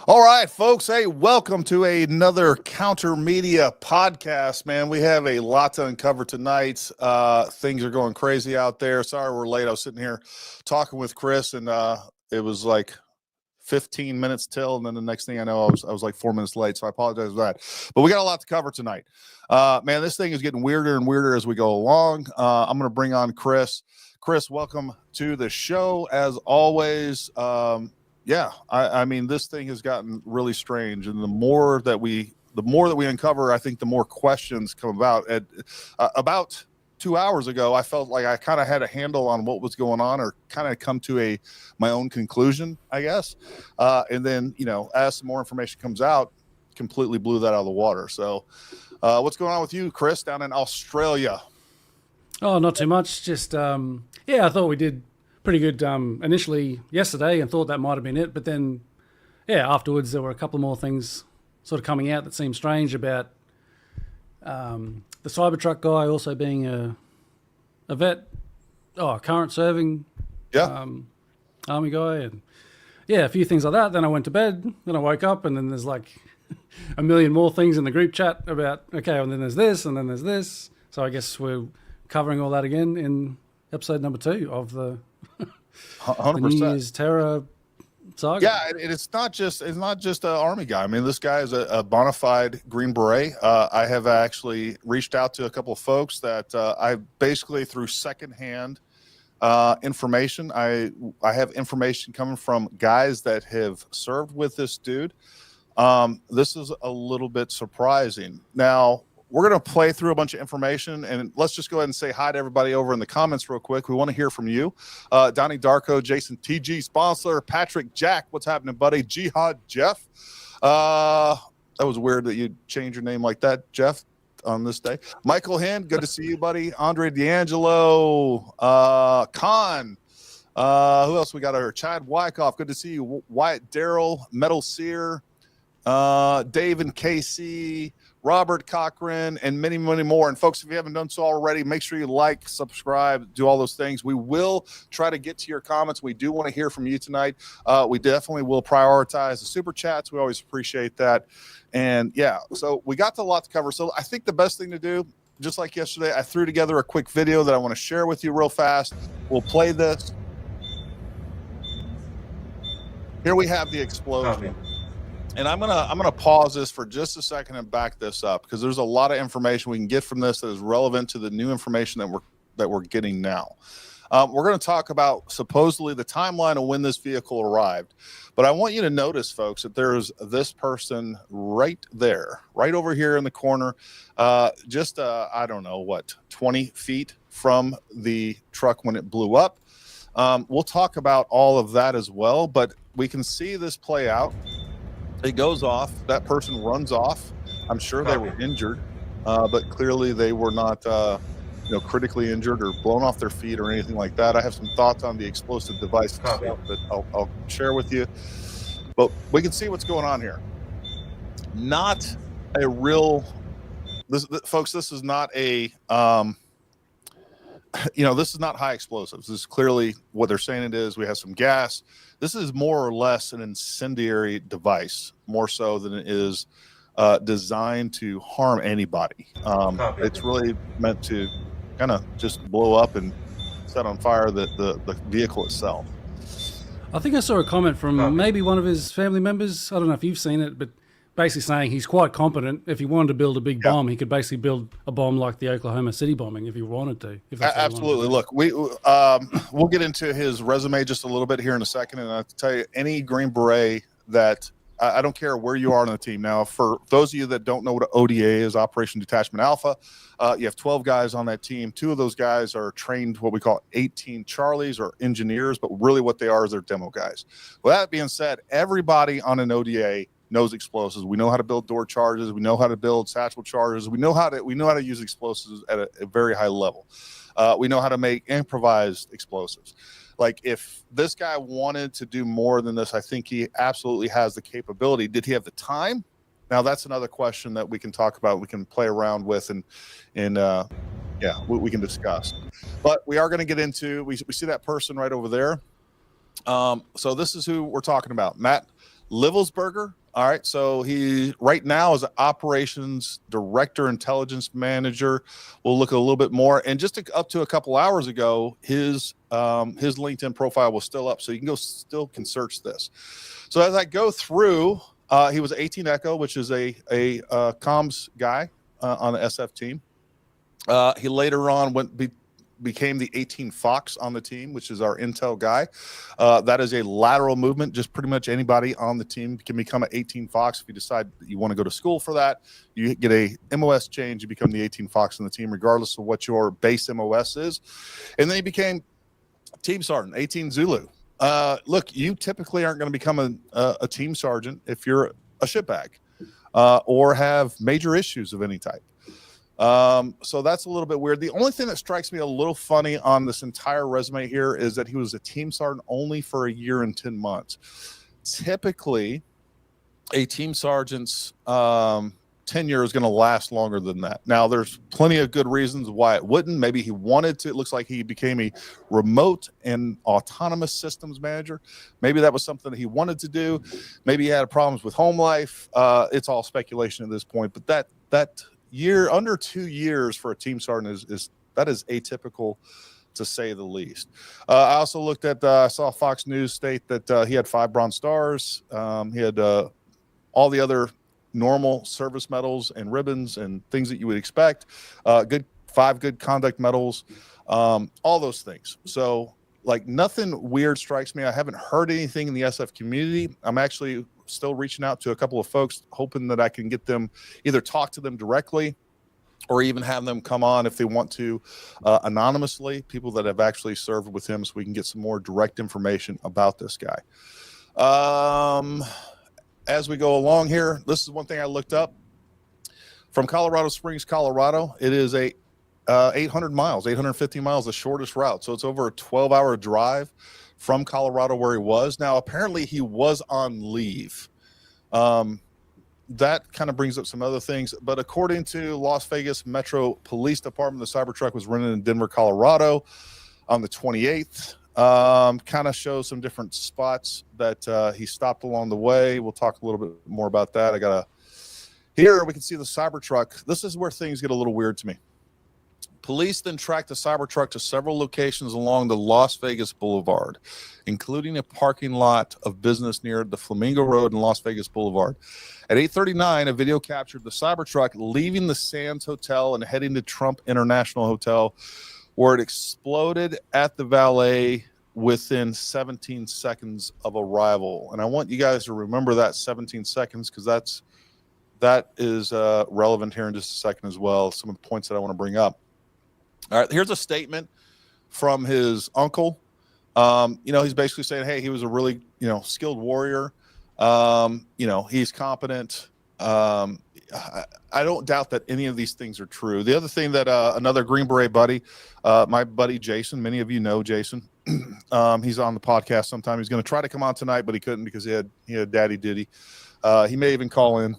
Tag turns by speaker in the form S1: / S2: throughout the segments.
S1: All right, folks. Hey, welcome to another Counter Media podcast, man. We have a lot to uncover tonight. Things are going crazy out there. Sorry we're late. I was sitting here talking with Chris, and it was like 15 minutes till, and then the next thing I know, I was like 4 minutes late, so I apologize for that. But we got a lot to cover tonight. Man, this thing is getting weirder and weirder as we go along. I'm going to bring on Chris. Chris, welcome to the show, as always. Yeah, I mean, this thing has gotten really strange, and the more that we uncover, I think the more questions come about. About 2 hours ago, I felt like I kind of had a handle on what was going on, or kind of come to my own conclusion, I guess. And then, as some more information comes out, completely blew that out of the water. So, what's going on with you, Chris, down in Australia?
S2: Oh, not too much. Just I thought we did pretty good initially yesterday, and thought that might have been it. But then, afterwards there were a couple more things sort of coming out that seemed strange about the Cybertruck guy also being a vet, current serving army guy, and a few things like that. Then I went to bed, then I woke up, and then there's like a million more things in the group chat about, and then there's this, and then there's this. So I guess we're covering all that again in episode number 2 of the
S1: 100%.
S2: New Year's Terror saga.
S1: Yeah, it's not just an army guy. I mean, this guy is a bona fide Green Beret. I have actually reached out to a couple of folks that I basically, through secondhand information, I have information coming from guys that have served with this dude. This is a little bit surprising. Now, we're going to play through a bunch of information, and let's just go ahead and say hi to everybody over in the comments real quick. We want to hear from you. Donnie Darko, Jason TG, Sponsor, Patrick, Jack, what's happening, buddy? Jihad, Jeff. That was weird that you changed your name like that, Jeff, on this day. Michael Hind, good to see you, buddy. Andre D'Angelo, Khan. Who else we got here? Chad Wyckoff, good to see you. Wyatt Darrell, Metal Sear, Dave and KC, Robert Cochran, and many, many more. And folks, if you haven't done so already, make sure you like, subscribe, do all those things. We will try to get to your comments. We do want to hear from you tonight. We definitely will prioritize the super chats. We always appreciate that. And so we got a lot to cover. So I think the best thing to do, just like yesterday, I threw together a quick video that I want to share with you real fast. We'll play this. Here we have the explosion. And I'm gonna pause this for just a second and back this up, because there's a lot of information we can get from this that is relevant to the new information that we're getting now. We're going to talk about supposedly the timeline of when this vehicle arrived, but I want you to notice, folks, that there's this person right there, right over here in the corner, just I don't know what, 20 feet from the truck when it blew up. We'll talk about all of that as well, but we can see this play out. It goes off. That person runs off. I'm sure they were injured, but clearly they were not, critically injured or blown off their feet or anything like that. I have some thoughts on the explosive device that I'll share with you. But we can see what's going on here. Not a real, folks. This is not a, this is not high explosives. This is clearly what they're saying it is. We have some gas. This is more or less an incendiary device, more so than it is designed to harm anybody. It's really meant to kind of just blow up and set on fire the vehicle itself.
S2: I think I saw a comment from maybe one of his family members. I don't know if you've seen it, but basically saying he's quite competent. If he wanted to build a big bomb, he could basically build a bomb like the Oklahoma City bombing if he wanted to.
S1: Absolutely. Look, we'll get into his resume just a little bit here in a second, and I'll tell you, any Green Beret that I don't care where you are on the team. Now, for those of you that don't know what ODA is, Operation Detachment Alpha, you have 12 guys on that team. 2 of those guys are trained what we call 18 Charlies or engineers, but really what they are is they're demo guys. With that being said, everybody on an ODA knows explosives. We know how to build door charges. We know how to build satchel charges. We know how to use explosives at a very high level. We know how to make improvised explosives. Like, if this guy wanted to do more than this, I think he absolutely has the capability. Did he have the time? Now, that's another question that we can talk about. We can play around with and we can discuss. But we are going to get into, we see that person right over there. So this is who we're talking about. Matt Livelsberger. All right. So he right now is an operations director, intelligence manager. We'll look a little bit more. And just up to a couple hours ago, his LinkedIn profile was still up. So you can search this. So as I go through, he was 18 Echo, which is a comms guy on the SF team. He later on became the 18 Fox on the team, which is our intel guy. That is a lateral movement. Just pretty much anybody on the team can become an 18 Fox. If you decide that you want to go to school for that, you get a MOS change, you become the 18 Fox on the team, regardless of what your base MOS is. And then he became team sergeant, 18 Zulu. Look, you typically aren't going to become a team sergeant if you're a shitbag or have major issues of any type. So that's a little bit weird. The only thing that strikes me a little funny on this entire resume here is that he was a team sergeant only for a year and 10 months. Typically, a team sergeant's tenure is going to last longer than that. Now, there's plenty of good reasons why it wouldn't. Maybe he wanted to. It looks like he became a remote and autonomous systems manager. Maybe that was something that he wanted to do. Maybe he had problems with home life. It's all speculation at this point. But that year, under 2 years for a team sergeant is atypical, to say the least. I also looked at, I saw Fox News state that he had 5 Bronze Stars. He had all the other normal service medals and ribbons and things that you would expect. 5 good conduct medals, all those things. So like nothing weird strikes me. I haven't heard anything in the SF community. I'm actually still reaching out to a couple of folks, hoping that I can get them, either talk to them directly or even have them come on if they want to anonymously, people that have actually served with him, so we can get some more direct information about this guy. As we go along here, this is one thing I looked up. From Colorado Springs, Colorado, it is 800 miles, 850 miles, the shortest route. So it's over a 12-hour drive from Colorado where he was. Now, apparently he was on leave. That kind of brings up some other things. But according to Las Vegas Metro Police Department, the Cybertruck was rented in Denver, Colorado on the 28th. Kind of shows some different spots that he stopped along the way. We'll talk a little bit more about that. Here we can see the Cybertruck. This is where things get a little weird to me. Police then tracked the Cybertruck to several locations along the Las Vegas Boulevard, including a parking lot of business near the Flamingo Road and Las Vegas Boulevard. At 8:39, a video captured the Cybertruck leaving the Sands Hotel and heading to Trump International Hotel, where it exploded at the valet within 17 seconds of arrival. And I want you guys to remember that 17 seconds, because that is relevant here in just a second as well. Some of the points that I want to bring up. All right, here's a statement from his uncle. He's basically saying, hey, he was a really, skilled warrior. He's competent. I don't doubt that any of these things are true. The other thing that another Green Beret buddy, my buddy Jason, many of you know Jason. He's on the podcast sometime. He's going to try to come on tonight, but he couldn't because he had daddy duty. He may even call in.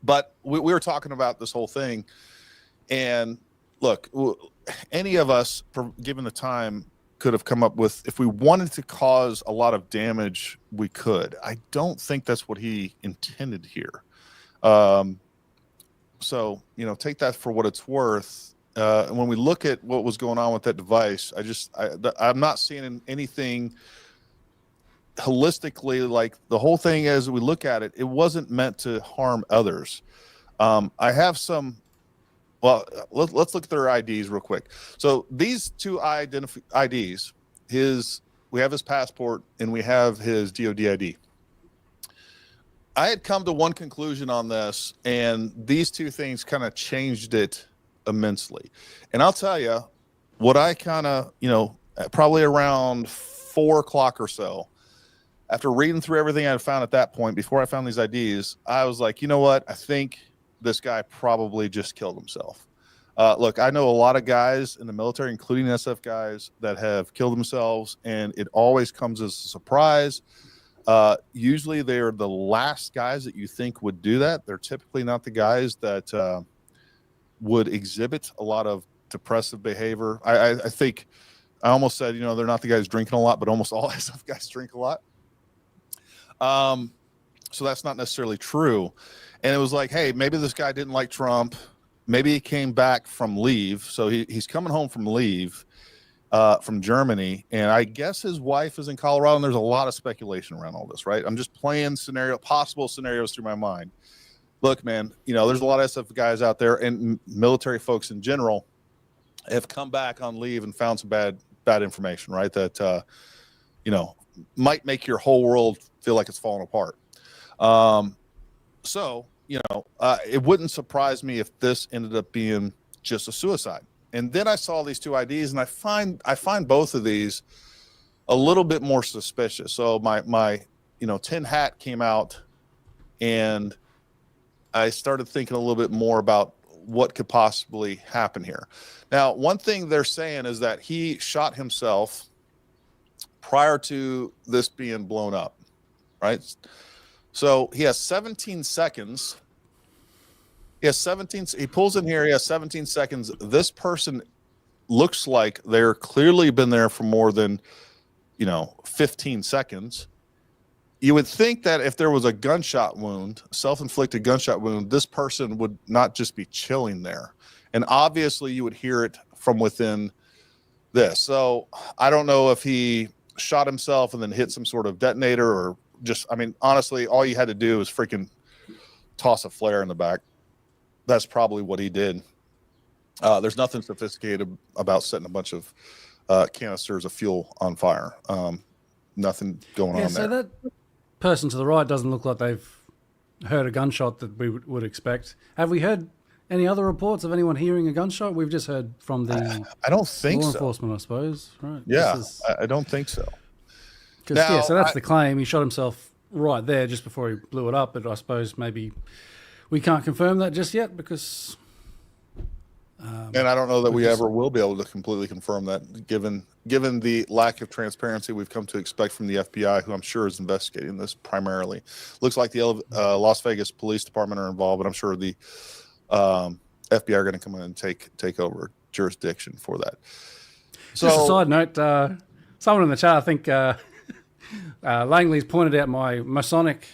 S1: But we were talking about this whole thing, and look, any of us, given the time, could have come up with, if we wanted to cause a lot of damage, we could. I don't think that's what he intended here. So, take that for what it's worth. And when we look at what was going on with that device, I'm not seeing anything holistically. Like, the whole thing, as we look at it, it wasn't meant to harm others. I have some. Well, let's look at their IDs real quick. So these two IDs, we have his passport and we have his DOD ID. I had come to one conclusion on this, and these two things kind of changed it immensely. And I'll tell you what I kind of, probably around 4 o'clock or so, after reading through everything I found at that point, before I found these IDs, I was like, you know what? I think this guy probably just killed himself. Look, I know a lot of guys in the military, including SF guys, that have killed themselves, and it always comes as a surprise. Usually they're the last guys that you think would do that. They're typically not the guys that would exhibit a lot of depressive behavior. I think I almost said, they're not the guys drinking a lot, but almost all SF guys drink a lot. So that's not necessarily true. And it was like, hey, maybe this guy didn't like Trump. Maybe he came back from leave. So he's coming home from leave from Germany. And I guess his wife is in Colorado. And there's a lot of speculation around all this, right? I'm just playing possible scenarios through my mind. Look, man, there's a lot of SF guys out there and military folks in general have come back on leave and found some bad information, right? That, might make your whole world feel like it's falling apart. So, it wouldn't surprise me if this ended up being just a suicide. And then I saw these two IDs, and I find both of these a little bit more suspicious. So my tin hat came out, and I started thinking a little bit more about what could possibly happen here. Now, one thing they're saying is that he shot himself prior to this being blown up, right? So he has 17 seconds. He pulls in here. He has 17 seconds. This person looks like they're clearly been there for more than, 15 seconds. You would think that if there was a gunshot wound, self-inflicted gunshot wound, this person would not just be chilling there. And obviously you would hear it from within this. So I don't know if he shot himself and then hit some sort of detonator or honestly, all you had to do is freaking toss a flare in the back. That's probably what he did. There's nothing sophisticated about setting a bunch of canisters of fuel on fire. Nothing going on
S2: so
S1: there.
S2: That person to the right doesn't look like they've heard a gunshot that we would expect. Have we heard any other reports of anyone hearing a gunshot? We've just heard from the
S1: I don't think
S2: law
S1: so.
S2: enforcement, I suppose. Right?
S1: Yeah, I don't think so.
S2: So that's the claim. He shot himself right there just before he blew it up. But I suppose maybe we can't confirm that just yet because.
S1: And I don't know that we ever will be able to completely confirm that, given the lack of transparency we've come to expect from the FBI, who I'm sure is investigating this primarily. Looks like the Las Vegas Police Department are involved, but I'm sure the FBI are going to come in and take over jurisdiction for that. So,
S2: just a side note, someone in the chat, I think Langley's pointed out my Masonic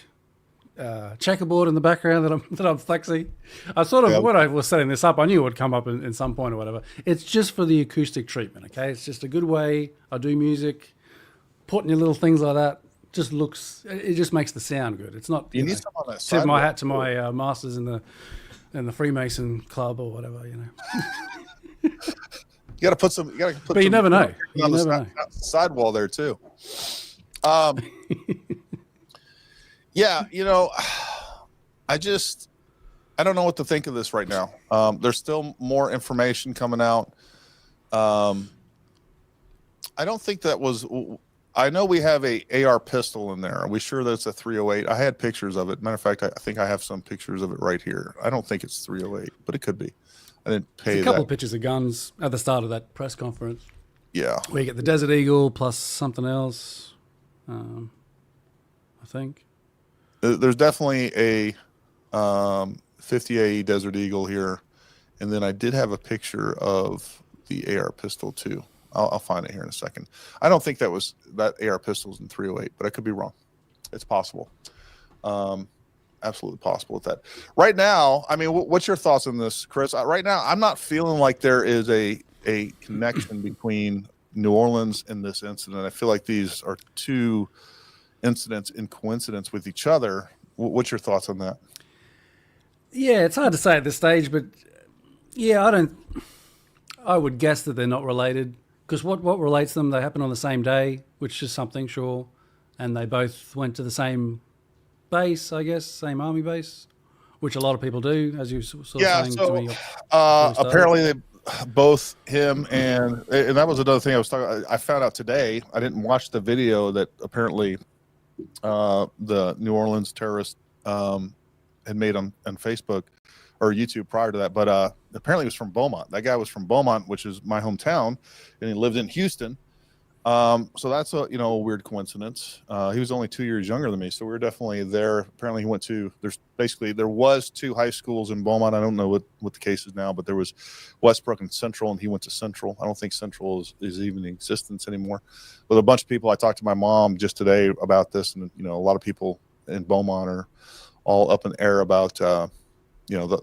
S2: checkerboard in the background that I'm flexing. I sort of, when I was setting this up, I knew it would come up in some point or whatever. It's just for the acoustic treatment, okay? It's just a good way I do music. Putting your little things like that it just makes the sound good. It's not,
S1: you need someone on that
S2: tip my hat to my masters in the Freemason Club or whatever, You
S1: got to put some.
S2: But you never know.
S1: On the sidewall there too. Yeah, I don't know what to think of this right now. There's still more information coming out. I don't think that was. I know we have a AR pistol in there. Are we sure that's a 308? I had pictures of it. Matter of fact, I think I have some pictures of it right here. I don't think it's 308, but it could be. I didn't pay
S2: There's a couple of pictures of guns at the start of that press conference.
S1: Yeah.
S2: Where you get the Desert Eagle plus something else, I think.
S1: There's definitely a 50A Desert Eagle here. And then I did have a picture of the AR pistol too. I'll find it here in a second. I don't think that AR pistol is in 308, but I could be wrong. It's possible. Absolutely possible with that. Right now, I mean, what's your thoughts on this, Chris? Right now, I'm not feeling like there is a connection between New Orleans and this incident. I feel like these are two incidents in coincidence with each other. What's your thoughts on that?
S2: Yeah, it's hard to say at this stage, but yeah, I would guess that they're not related because what relates them? They happen on the same day, which is something, sure, and they both went to the same base, I guess, same army base, which a lot of people do, as you sort of saying to me.
S1: Apparently they both him and that was another thing I was talking. I found out today. I didn't watch the video that apparently the New Orleans terrorist had made on Facebook or YouTube prior to that, but apparently he was from Beaumont. That guy was from Beaumont, which is my hometown, and he lived in Houston. So that's a weird coincidence. He was only 2 years younger than me, so we were definitely there. Apparently, he went to there was two high schools in Beaumont. I don't know what the case is now, but there was Westbrook and Central, and he went to Central. I don't think Central is even in existence anymore. With a bunch of people, I talked to my mom just today about this, and a lot of people and Beaumont are all up in the air about the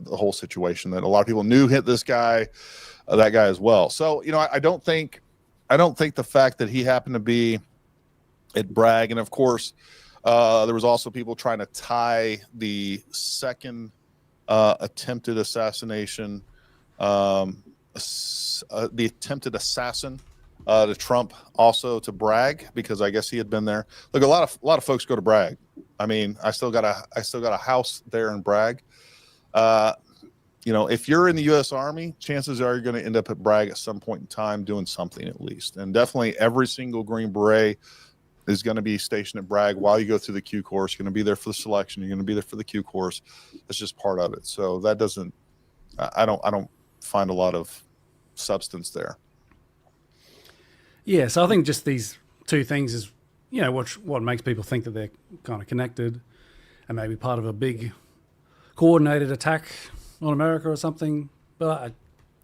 S1: whole situation, that a lot of people knew hit this guy, that guy as well. So I don't think the fact that he happened to be at Bragg, and of course there was also people trying to tie the second attempted assassination, the attempted assassin to Trump, also to Bragg, because I guess he had been there. Look, a lot of folks go to Bragg. I mean, I still got a house there in Bragg. If you're in the U.S. Army, chances are you're going to end up at Bragg at some point in time doing something, at least. And definitely every single Green Beret is going to be stationed at Bragg while you go through the Q course. You're going to be there for the selection. You're going to be there for the Q course. It's just part of it. So that doesn't, I don't find a lot of substance there.
S2: Yeah, so I think just these two things is, what makes people think that they're kind of connected and maybe part of a big coordinated attack on America or something. But I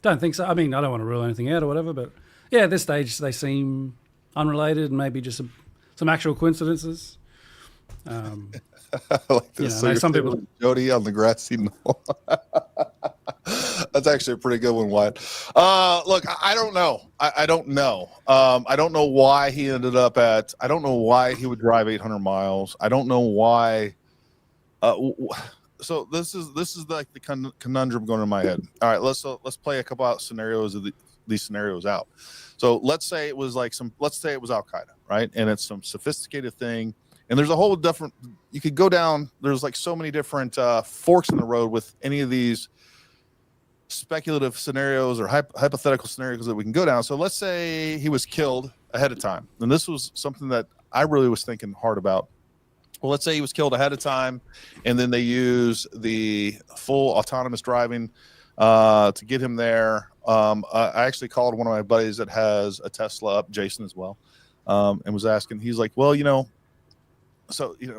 S2: don't think so. I mean, I don't want to rule anything out or whatever, but yeah, at this stage they seem unrelated and maybe just some actual coincidences.
S1: I like this. So
S2: some people,
S1: Jody on the grassy knoll. That's actually a pretty good one, Wyatt. Look, I don't know. I don't know. I don't know why he ended up at. I don't know why he would drive 800 miles. I don't know why. So this is like the conundrum going in my head. All right, let's play a couple out scenarios of these scenarios out. So let's say it was Al Qaeda, right? And it's some sophisticated thing. And there's a whole different. You could go down. There's like so many different forks in the road with any of these speculative scenarios or hypothetical scenarios that we can go down. So let's say he was killed ahead of time, and this was something that I really was thinking hard about. Well, let's say he was killed ahead of time, and then they use the full autonomous driving to get him there. I actually called one of my buddies that has a Tesla up, Jason as well, and was asking. He's like, well,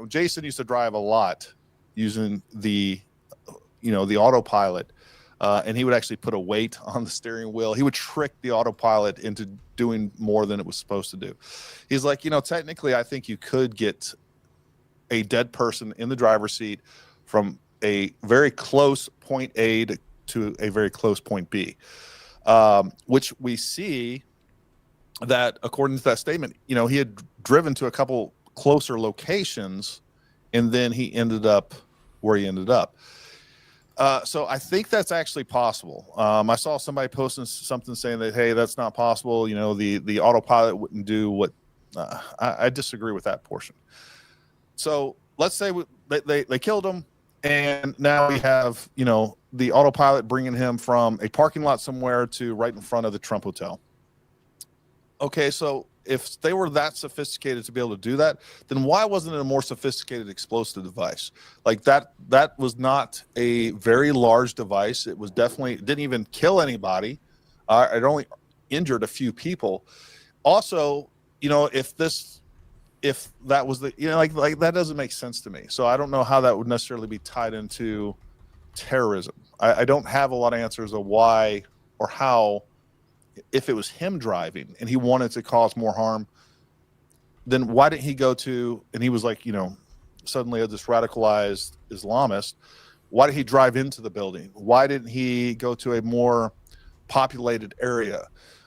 S1: Jason used to drive a lot using the autopilot. And he would actually put a weight on the steering wheel. He would trick the autopilot into doing more than it was supposed to do. He's like, technically, I think you could get a dead person in the driver's seat from a very close point A to a very close point B, which we see that, according to that statement, he had driven to a couple closer locations, and then he ended up where he ended up. So I think that's actually possible. I saw somebody posting something saying that, hey, that's not possible. The autopilot wouldn't do what. I disagree with that portion. So let's say they killed him, and now we have the autopilot bringing him from a parking lot somewhere to right in front of the Trump Hotel. Okay, so if they were that sophisticated to be able to do that, then why wasn't it a more sophisticated explosive device? Like that was not a very large device. It was definitely, it didn't even kill anybody. It only injured a few people. Also, if that was the, like that doesn't make sense to me. So I don't know how that would necessarily be tied into terrorism. I don't have a lot of answers of why or how. If it was him driving and he wanted to cause more harm, then why didn't he go to, and he was like, suddenly this radicalized Islamist, why did he drive into the building? Why didn't he go to a more populated area?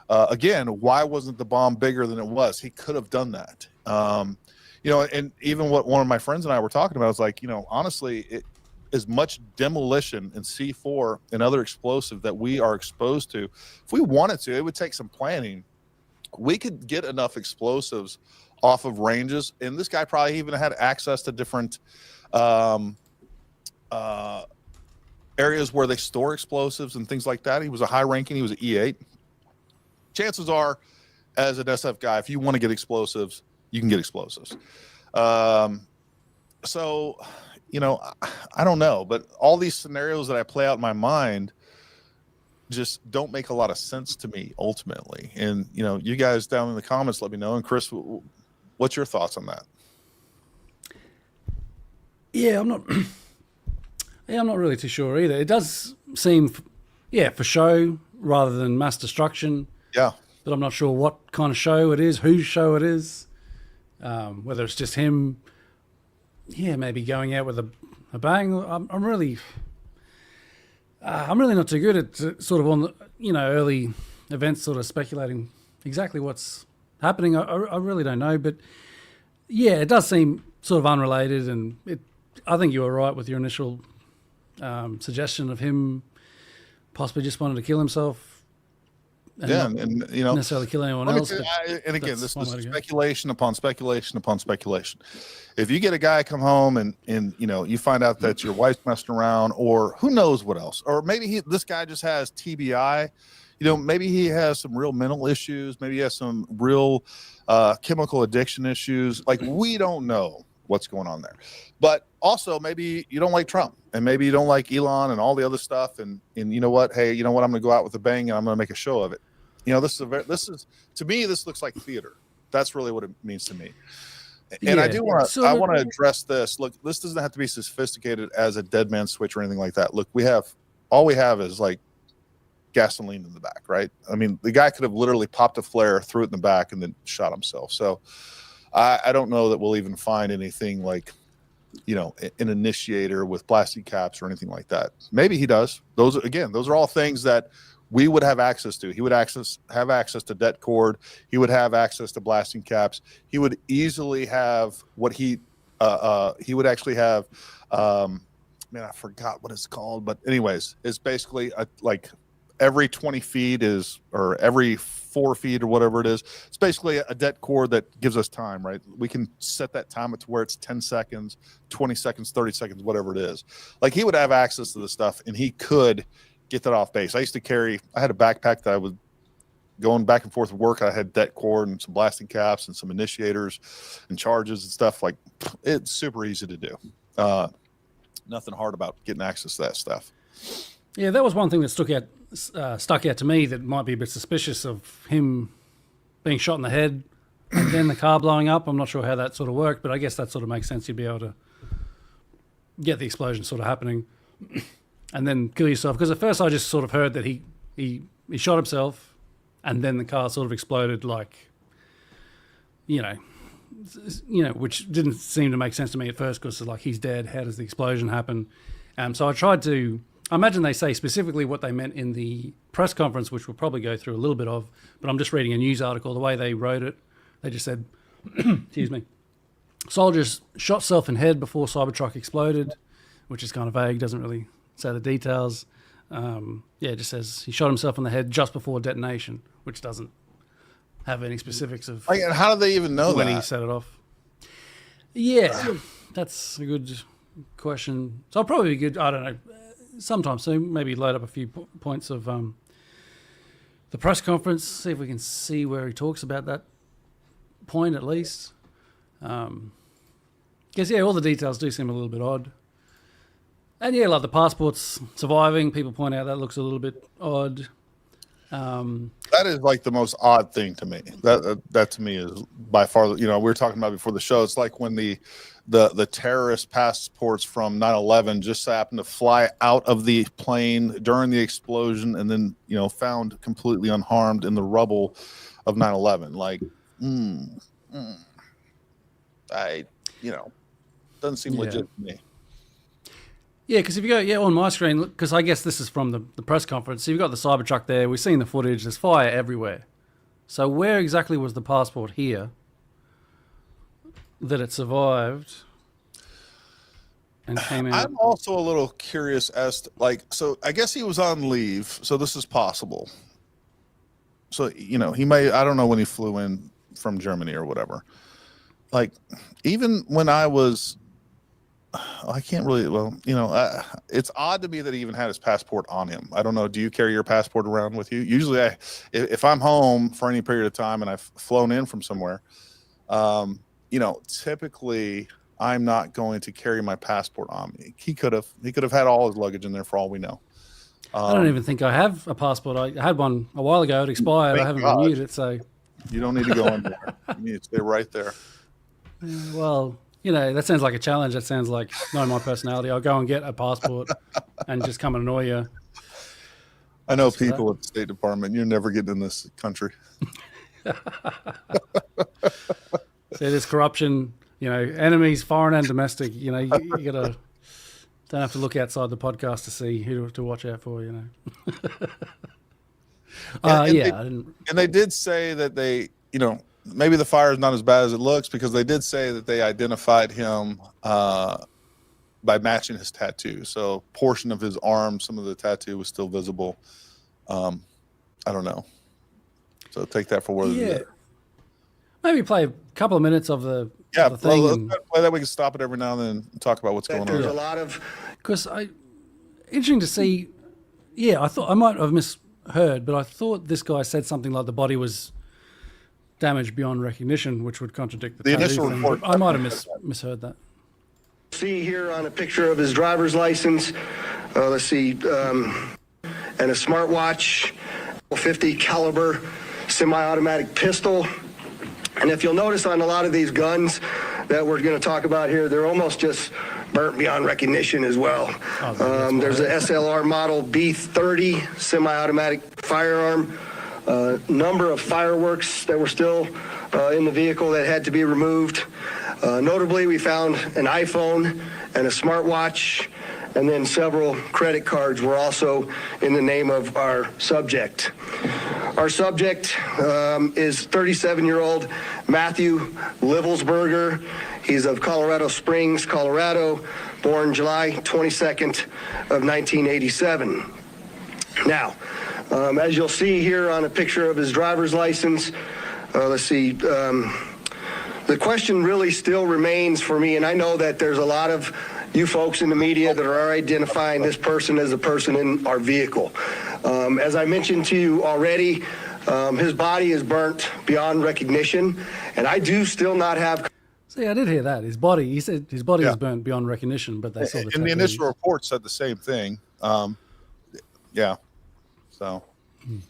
S1: Again, why wasn't the bomb bigger than it was? He could have done that. And even what one of my friends and I were talking about was like, honestly, as much demolition and C4 and other explosive that we are exposed to, if we wanted to, it would take some planning. We could get enough explosives off of ranges, and this guy probably even had access to different areas where they store explosives and things like that. He was a high ranking. He was an E8. Chances are, as an SF guy, if you want to get explosives, you can get explosives. So, I don't know, but all these scenarios that I play out in my mind just don't make a lot of sense to me ultimately. And, you guys down in the comments, let me know. And Chris, what's your thoughts on that?
S2: Yeah, I'm not really too sure either. It does seem, for show rather than mass destruction.
S1: Yeah.
S2: But I'm not sure what kind of show it is, whose show it is, whether it's just him yeah, maybe going out with a bang. I'm really not too good at sort of on the, early events, sort of speculating exactly what's happening. I really don't know, but yeah, it does seem sort of unrelated, and I think you were right with your initial suggestion of him possibly just wanting to kill himself. And
S1: Yeah,
S2: not
S1: and
S2: necessarily kill anyone else.
S1: and again, this
S2: one
S1: is
S2: way to go.
S1: speculation upon speculation upon speculation. If you get a guy come home and you find out that your wife's messing around, or who knows what else, or maybe this guy just has TBI, maybe he has some real mental issues, maybe he has some real chemical addiction issues. Like, we don't know what's going on there, but also maybe you don't like Trump, and maybe you don't like Elon and all the other stuff, and you know what? Hey, I'm going to go out with a bang, and I'm going to make a show of it. This is to me, this looks like theater. That's really what it means to me. And I want to address this. Look, this doesn't have to be sophisticated as a dead man switch or anything like that. Look, all we have is like gasoline in the back, right? I mean, the guy could have literally popped a flare, threw it in the back, and then shot himself. So I don't know that we'll even find anything like, an initiator with plastic caps or anything like that. Maybe he does. Those are all things that we would have access to. He would have access to det cord. He would have access to blasting caps. He would easily have he would actually have, man, I forgot what it's called, but anyways, it's basically like every 20 feet or every 4 feet or whatever it is. It's basically a det cord that gives us time, right? We can set that time to where it's 10 seconds, 20 seconds, 30 seconds, whatever it is. Like, he would have access to this stuff, and he could get that off base. I had a backpack that I was going back and forth with work. I had det cord and some blasting caps and some initiators and charges and stuff. Like, it's super easy to do. Nothing hard about getting access to that stuff.
S2: Yeah, that was one thing that stuck out to me that might be a bit suspicious of him being shot in the head and then the car blowing up. I'm not sure how that sort of worked, but I guess that sort of makes sense. You'd be able to get the explosion sort of happening and then kill yourself. Because at first I just sort of heard that he shot himself and then the car sort of exploded, like, which didn't seem to make sense to me at first, because like, he's dead. How does the explosion happen? So I tried to. I imagine they say specifically what they meant in the press conference, which we'll probably go through a little bit of, but I'm just reading a news article. The way they wrote it, they just said, excuse me, soldiers shot self in head before Cybertruck exploded, which is kind of vague, doesn't really say the details. It just says he shot himself in the head just before detonation, which doesn't have any specifics of
S1: and how do they even know
S2: when
S1: that?
S2: he set it off. Yeah, that's a good question. So I'll probably be good, I don't know, sometime soon, maybe load up a few points of the press conference, see if we can see where he talks about that point at least. Because, all the details do seem a little bit odd. And, like the passports surviving, people point out that looks a little bit odd.
S1: That is like the most odd thing to me. That to me is by far, we were talking about before the show. It's like when the terrorist passports from 9/11 just happened to fly out of the plane during the explosion and then, found completely unharmed in the rubble of 9/11. Like, doesn't seem legit to me.
S2: Yeah, because if you go on my screen, because I guess this is from the press conference, so you've got the Cybertruck there, we've seen the footage, there's fire everywhere. So where exactly was the passport here that it survived and came out?
S1: I'm also a little curious as to, so I guess he was on leave, so this is possible. So, he may, I don't know when he flew in from Germany or whatever. Like, even when I was, I can't really, it's odd to me that he even had his passport on him. I don't know. Do you carry your passport around with you? Usually if I'm home for any period of time and I've flown in from somewhere, typically I'm not going to carry my passport on me. He could have had all his luggage in there for all we know.
S2: I don't even think I have a passport. I had one a while ago. It expired. I haven't renewed it, so
S1: you don't need to go in there. You need to stay right there.
S2: Well, that sounds like a challenge. That sounds like knowing my personality. I'll go and get a passport and just come and annoy you.
S1: I know people at the State Department. You're never getting in this country.
S2: So there's corruption. you know, enemies, foreign and domestic. You know, you gotta don't have to look outside the podcast to see who to watch out for. You know. I didn't.
S1: And they did say that they, you know, maybe the fire is not as bad as it looks, because they did say that they identified him by matching his tattoo. So portion of his arm, some of the tattoo was still visible. I don't know. So take that for what it is.
S2: Maybe play a couple of minutes of the
S1: Yeah,
S2: thing.
S1: let's play that. We can stop it every now and then and talk about what's going on.
S3: There's a lot of
S2: because interesting to see. Yeah, I thought I might have misheard, but I thought this guy said something like the body was damaged beyond recognition, which would contradict the tattoo
S1: initial
S2: thing,
S1: report.
S2: I might have misheard that.
S3: see here on a picture of his driver's license. Let's see, and a smartwatch, 50 caliber semi-automatic pistol. And if you'll notice on a lot of these guns that we're going to talk about here, they're almost just burnt beyond recognition as well. There's a SLR model B30 semi-automatic firearm. Number of fireworks that were still in the vehicle that had to be removed. Notably, we found an iPhone and a smartwatch, and then several credit cards were also in the name of our subject. Our subject is 37-year-old Matthew Livelsberger. He's of Colorado Springs, Colorado, born July 22nd of 1987. Now, as you'll see here on a picture of his driver's license, let's see, the question really still remains for me, and I know that there's a lot of you folks in the media that are identifying this person as a person in our vehicle. As I mentioned to you already, his body is burnt beyond recognition, and I do still not have...
S2: See, I did hear that. His body, he said his body is burnt beyond recognition, but they saw the
S1: And the initial report said the same thing. Yeah. So...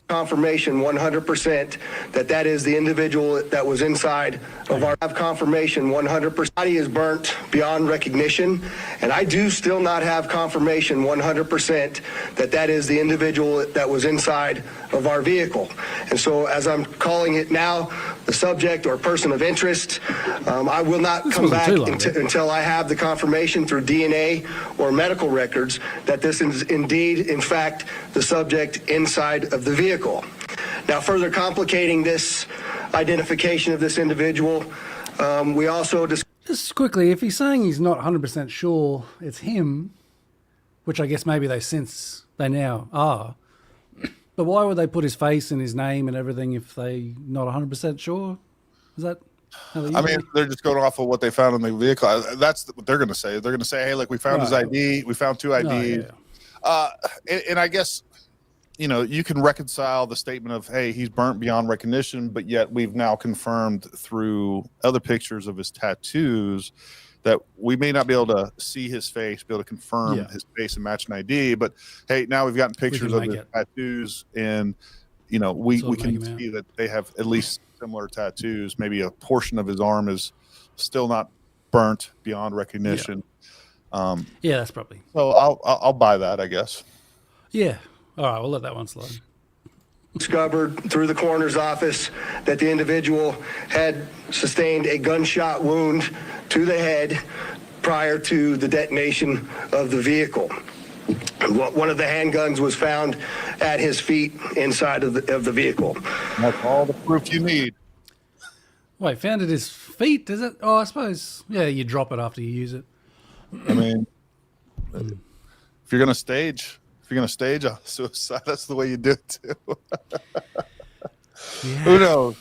S3: confirmation 100% that is the individual that was inside of our confirmation 100%. Body is burnt beyond recognition, and I do still not have confirmation 100% that is the individual that was inside of our vehicle. And so as I'm calling it now, the subject or person of interest, I will not come back until I have the confirmation through DNA or medical records that this is indeed, in fact, the subject inside of the vehicle. Now, further complicating this identification of this individual, we also
S2: just quickly, if he's saying he's not 100% sure it's him, which I guess maybe they now are, but why would they put his face and his name and everything if they not 100% sure? Is that how they
S1: I mean, they're just going off of what they found in the vehicle. That's what they're going to say. They're going to say, hey, look, we found his ID. We found two IDs. And I guess, you know, you can reconcile the statement of, hey, he's burnt beyond recognition, but yet we've now confirmed through other pictures of his tattoos that we may not be able to see his face, be able to confirm his face and match an ID. But hey, now we've gotten pictures of his tattoos, and you know, we can see that they have at least similar tattoos. Maybe a portion of his arm is still not burnt beyond recognition.
S2: Yeah, that's probably.
S1: So I'll buy that, I guess.
S2: Yeah. All right, we'll let that one slide.
S3: Discovered through the coroner's office that the individual had sustained a gunshot wound to the head prior to the detonation of the vehicle. One of the handguns was found at his feet inside of the vehicle.
S1: That's all the proof you need.
S2: Wait, found at his feet? Is it? Oh, I suppose. Yeah, you drop it after you use it.
S1: I mean, if you're gonna stage a suicide, that's the way you do it too. Who knows?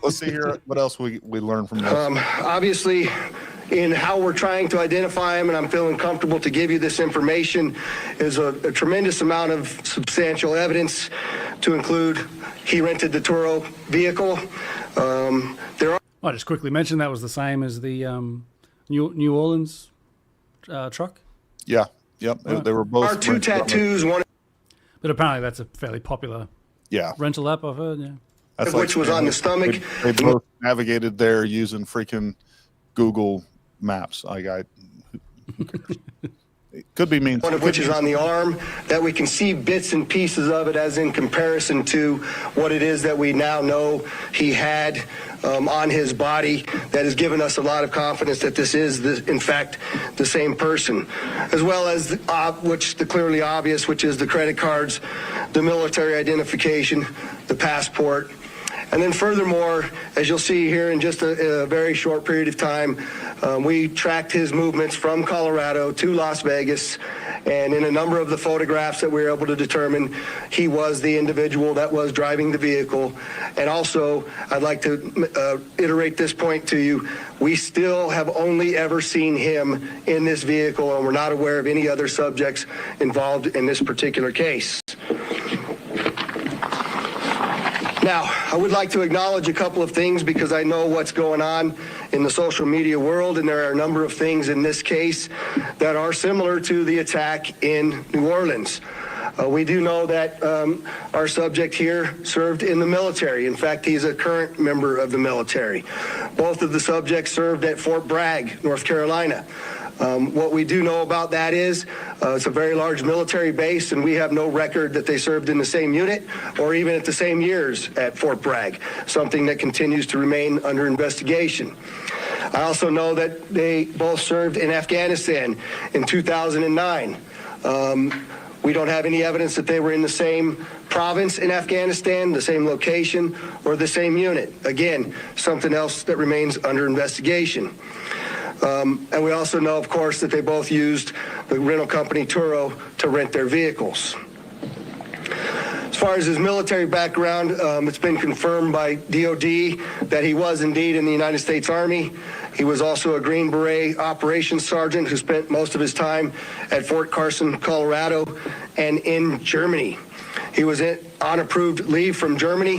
S1: Let's see here what else we learn from this.
S3: Obviously, in how we're trying to identify him, and I'm feeling comfortable to give you this information, is a tremendous amount of substantial evidence to include he rented the Turo vehicle.
S2: I just quickly mentioned that was the same as the New Orleans truck.
S1: Yeah. Yep.
S2: Right.
S1: They were both.
S3: Our two tattoos, one
S2: but apparently that's a fairly popular rental app, I've heard. Yeah.
S1: That's
S3: which was on the stomach.
S1: They both navigated there using freaking Google Maps. Who cares? Could be means.
S3: One of which is on the arm, that we can see bits and pieces of it as in comparison to what it is that we now know he had on his body. That has given us a lot of confidence that this is, in fact, the same person. As well as, the clearly obvious, which is the credit cards, the military identification, the passport. And then furthermore, as you'll see here in just a very short period of time, we tracked his movements from Colorado to Las Vegas, and in a number of the photographs that we were able to determine, he was the individual that was driving the vehicle. And also, I'd like to iterate this point to you. We still have only ever seen him in this vehicle, and we're not aware of any other subjects involved in this particular case. Now, I would like to acknowledge a couple of things because I know what's going on in the social media world, and there are a number of things in this case that are similar to the attack in New Orleans. We do know that our subject here served in the military. In fact, he's a current member of the military. Both of the subjects served at Fort Bragg, North Carolina. What we do know about that is it's a very large military base, and we have no record that they served in the same unit or even at the same years at Fort Bragg, something that continues to remain under investigation. I also know that they both served in Afghanistan in 2009. We don't have any evidence that they were in the same province in Afghanistan, the same location, or the same unit. Again, something else that remains under investigation. And we also know, of course, that they both used the rental company Turo to rent their vehicles. As far as his military background, it's been confirmed by DOD that he was indeed in the United States Army. He was also a Green Beret operations sergeant who spent most of his time at Fort Carson, Colorado, and in Germany. He was on approved leave from Germany,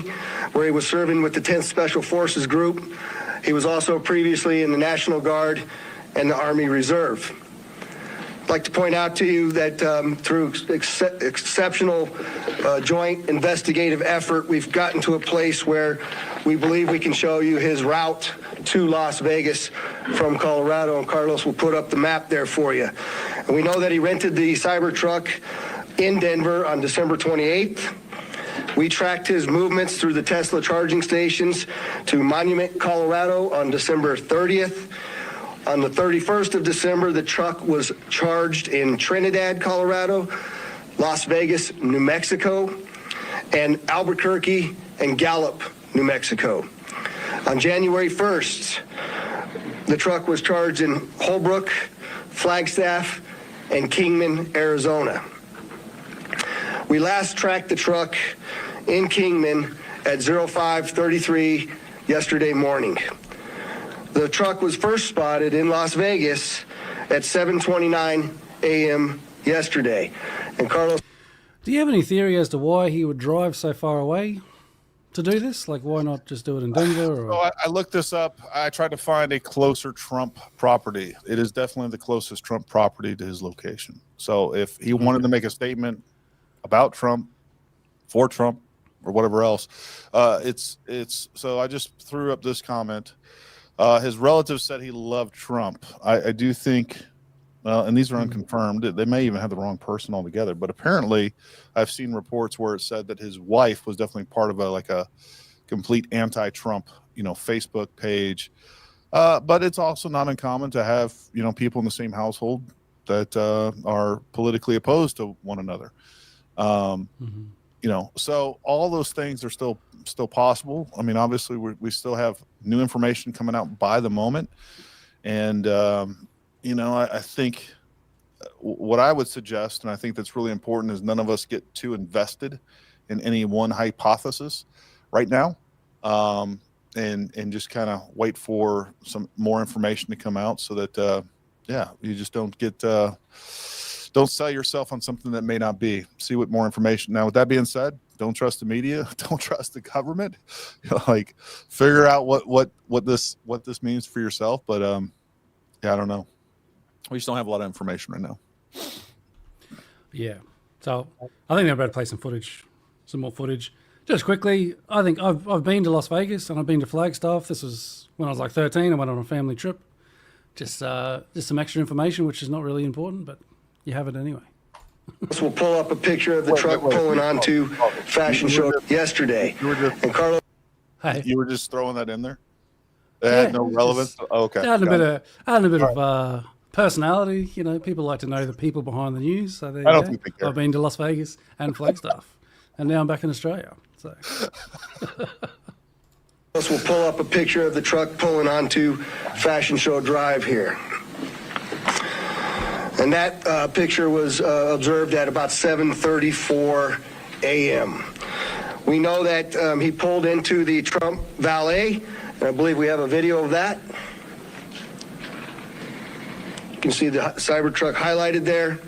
S3: where he was serving with the 10th Special Forces Group. He was also previously in the National Guard and the Army Reserve. I'd like to point out to you that through exceptional joint investigative effort, we've gotten to a place where we believe we can show you his route to Las Vegas from Colorado, and Carlos will put up the map there for you. And we know that he rented the Cybertruck in Denver on December 28th. We tracked his movements through the Tesla charging stations to Monument, Colorado on December 30th. On the 31st of December, the truck was charged in Trinidad, Colorado, Las Vegas, New Mexico, and Albuquerque and Gallup, New Mexico. On January 1st, the truck was charged in Holbrook, Flagstaff, and Kingman, Arizona. We last tracked the truck in Kingman at 05:33 yesterday morning. The truck was first spotted in Las Vegas at 7:29 a.m. yesterday. And Carlos,
S2: do you have any theory as to why he would drive so far away to do this? Like, why not just do it in Denver? Or?
S1: So I looked this up. I tried to find a closer Trump property. It is definitely the closest Trump property to his location. So if he wanted to make a statement about Trump, for Trump, or whatever else, it's so I just threw up this comment. His relatives said he loved Trump. I do think, and these are unconfirmed, they may even have the wrong person altogether, but apparently I've seen reports where it said that his wife was definitely part of a complete anti-Trump, Facebook page. But it's also not uncommon to have, people in the same household that are politically opposed to one another. So all those things are still possible. I mean, obviously we still have new information coming out by the moment. And, I think what I would suggest, and I think that's really important, is none of us get too invested in any one hypothesis right now. And just kind of wait for some more information to come out so that, you just don't get, don't sell yourself on something that may not be. See what more information. Now, with that being said, don't trust the media. Don't trust the government. Figure out what this means for yourself. But I don't know. We just don't have a lot of information right now.
S2: Yeah. So I think they're about to play some more footage. Just quickly, I think I've been to Las Vegas and I've been to Flagstaff. This was when I was like 13. I went on a family trip. Just some extra information, which is not really important, but you have it anyway.
S3: We'll pull up a picture of the truck pulling onto Fashion Show yesterday. And Carlos,
S2: Hey,
S1: You were just throwing that in there? It had no relevance? Okay.
S2: Adding a bit of personality. You know, people like to know the people behind the news. So there you
S1: I don't
S2: go.
S1: think they care.
S2: I've been to Las Vegas and Flagstaff, and now I'm back in Australia. So
S3: we'll pull up a picture of the truck pulling onto Fashion Show Drive here. And that picture was observed at about 7:34 a.m. We know that he pulled into the Trump valet, and I believe we have a video of that. You can see the Cybertruck highlighted there.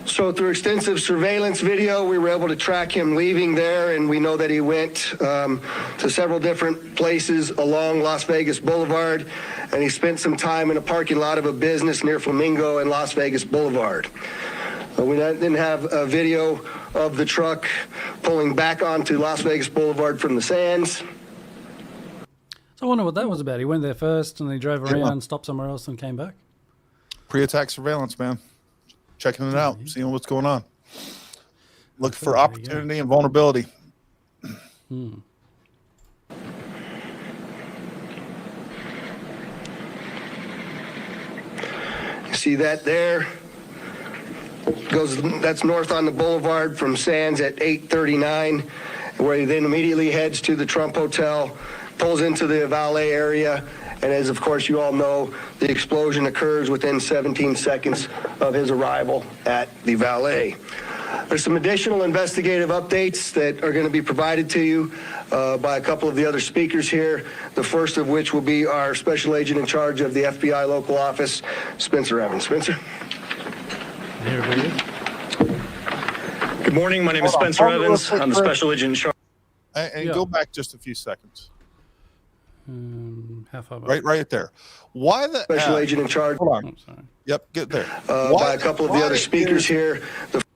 S3: So through extensive surveillance video, we were able to track him leaving there, and we know that he went to several different places along Las Vegas Boulevard, and he spent some time in a parking lot of a business near Flamingo and Las Vegas Boulevard. We didn't have a video of the truck pulling back onto Las Vegas Boulevard from the sands.
S2: I wonder what that was about. He went there first, and he drove around, stopped somewhere else, and came back.
S1: Pre-attack surveillance, man. Checking it out, seeing what's going on. Look for opportunity and vulnerability.
S3: You see that there? That's north on the boulevard from Sands at 8:39, where he then immediately heads to the Trump Hotel, pulls into the valet area, and as of course you all know, the explosion occurs within 17 seconds of his arrival at the valet. There's some additional investigative updates that are going to be provided to you by a couple of the other speakers here, the first of which will be our special agent in charge of the FBI local office, Spencer Evans. Spencer?
S4: Good morning. My name is Spencer Evans. I'm the special agent in charge.
S1: And go back just a few seconds.
S2: How far back?
S1: Right there. Why the
S3: Special agent in charge.
S1: Hold on.
S2: Oh, sorry.
S1: Yep, get there.
S3: By a couple of the other speakers here.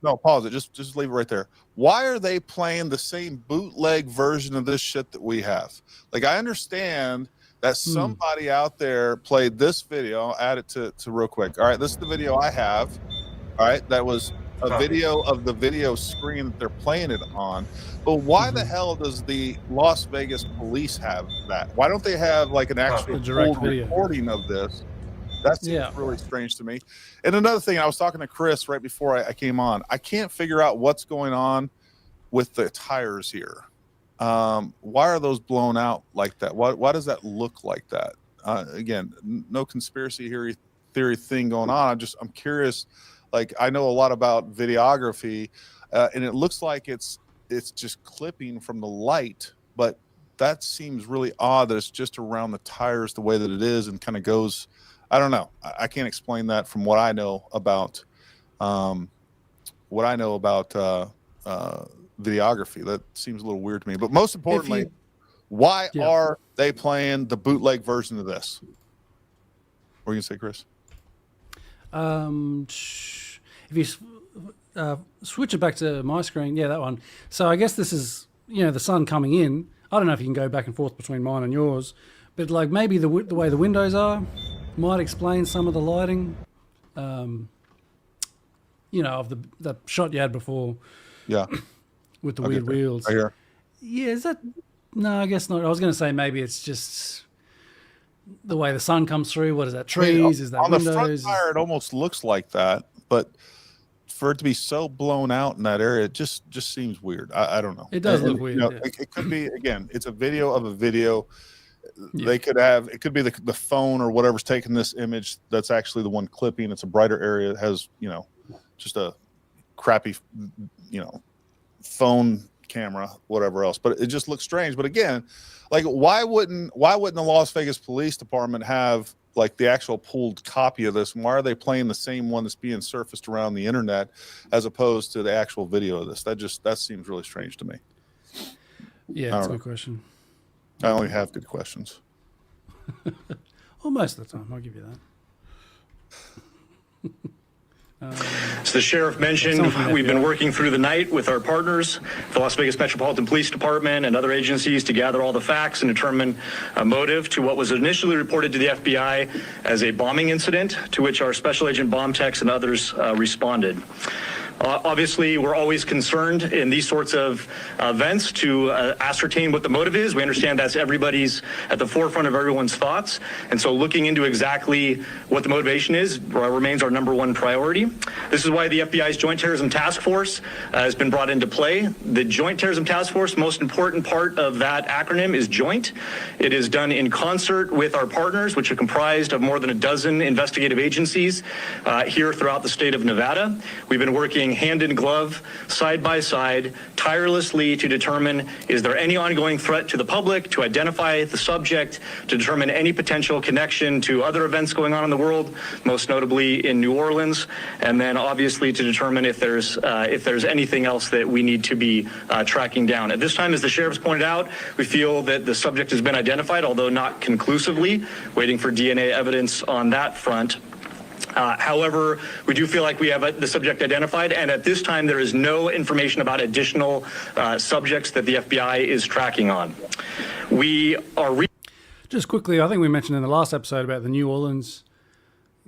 S1: No, pause it. Just leave it right there. Why are they playing the same bootleg version of this shit that we have? Like, I understand that somebody out there played this video. I'll add it to real quick. All right, this is the video I have. All right, that was a video of the video screen that they're playing it on. But why the hell does the Las Vegas police have that? Why don't they have like an actual full recording of this? That seems really strange to me. And another thing, I was talking to Chris right before I came on. I can't figure out what's going on with the tires here. Why are those blown out like that? Why does that look like that? Again, no conspiracy theory thing going on. I'm curious. Like, I know a lot about videography, and it looks like it's just clipping from the light, but that seems really odd that it's just around the tires the way that it is and kind of goes. I don't know. I can't explain that from what I know about videography. That seems a little weird to me. But most importantly, why are they playing the bootleg version of this? What are you gonna say, Chris?
S2: If you switch it back to my screen, that one. So I guess this is, the sun coming in. I don't know if you can go back and forth between mine and yours, but like maybe the way the windows are might explain some of the lighting, of the shot you had before. Yeah. With the weird wheels.
S1: I hear.
S2: Yeah, is that? No, I guess not. I was going to say maybe it's just the way the sun comes through. What is that? Trees? Is that
S1: on
S2: windows?
S1: The front tire, it almost looks like that, but for it to be so blown out in that area, it just seems weird. I don't know.
S2: It does look weird.
S1: It could be, again, it's a video of a video. They could have, it could be the phone or whatever's taking this image. That's actually the one clipping. It's a brighter area. It has, just a crappy, phone camera, whatever else. But it just looks strange. But again, like why wouldn't the Las Vegas Police Department have like the actual pulled copy of this? And why are they playing the same one that's being surfaced around the internet as opposed to the actual video of this? That seems really strange to me.
S2: Yeah, that's a good question.
S1: I only have good questions.
S2: Well, most of the time, I'll give you that.
S4: As the sheriff mentioned, we've been working through the night with our partners, the Las Vegas Metropolitan Police Department and other agencies, to gather all the facts and determine a motive to what was initially reported to the FBI as a bombing incident, to which our special agent bomb techs and others responded. Obviously, we're always concerned in these sorts of events to ascertain what the motive is. We understand that's everybody's at the forefront of everyone's thoughts. And so looking into exactly what the motivation is remains our number one priority. This is why the FBI's Joint Terrorism Task Force has been brought into play. The Joint Terrorism Task Force, most important part of that acronym is joint. It is done in concert with our partners, which are comprised of more than a dozen investigative agencies here throughout the state of Nevada. We've been working hand in glove, side by side, tirelessly to determine, is there any ongoing threat to the public, to identify the subject, to determine any potential connection to other events going on in the world, most notably in New Orleans, and then obviously to determine if there's anything else that we need to be tracking down. At this time, as the sheriff's pointed out, we feel that the subject has been identified, although not conclusively, waiting for DNA evidence on that front. However, we do feel like we have the subject identified, and at this time there is no information about additional subjects that the FBI is tracking on. We are
S2: Just quickly, I think we mentioned in the last episode about the New Orleans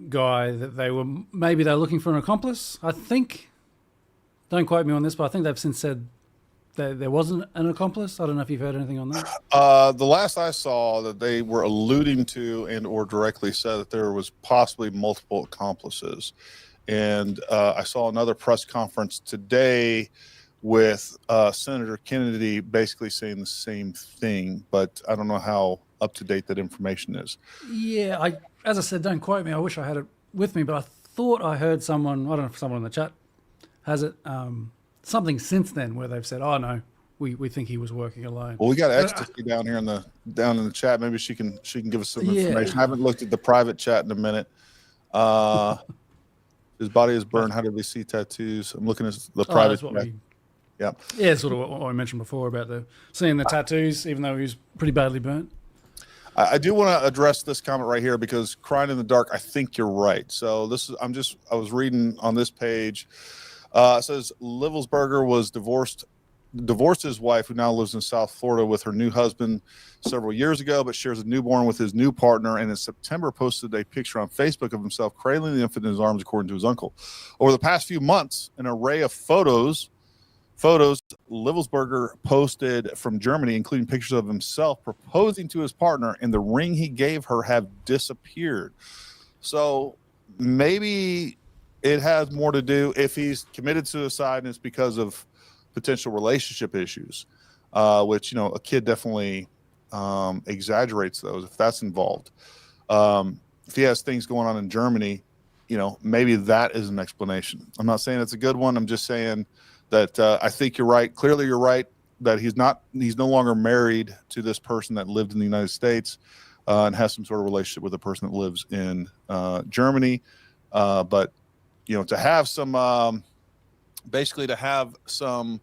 S2: guy that maybe they're looking for an accomplice. I think, don't quote me on this, but I think they've since said that there wasn't an accomplice. I don't know if you've heard anything on that.
S1: The last I saw that they were alluding to and or directly said that there was possibly multiple accomplices. And I saw another press conference today with Senator Kennedy basically saying the same thing, but I don't know how up to date that information is.
S2: Yeah, as I said, don't quote me. I wish I had it with me, but I thought I heard someone, I don't know if someone in the chat has it, something since then where they've said, oh no, we think he was working alone.
S1: Well, we got Ecstasy down here in the chat. Maybe she can give us some information. I haven't looked at the private chat in a minute. His body is burned. How did we see tattoos? I'm looking at the private chat.
S2: Yeah, sort of what I mentioned before about seeing the tattoos, even though he was pretty badly burnt.
S1: I do want to address this comment right here because crying in the dark, I think you're right. So I was reading on this page. It says Livelsberger was divorced his wife, who now lives in South Florida with her new husband several years ago, but shares a newborn with his new partner, and in September posted a picture on Facebook of himself cradling the infant in his arms, according to his uncle. Over the past few months, an array of photos Livelsberger posted from Germany, including pictures of himself proposing to his partner, and the ring he gave her have disappeared. So maybe it has more to do, if he's committed suicide and it's because of potential relationship issues, which, a kid definitely exaggerates those if that's involved. If he has things going on in Germany, maybe that is an explanation. I'm not saying it's a good one. I'm just saying that I think you're right. Clearly you're right that he's no longer married to this person that lived in the United States and has some sort of relationship with a person that lives in Germany. But to have some, basically to have some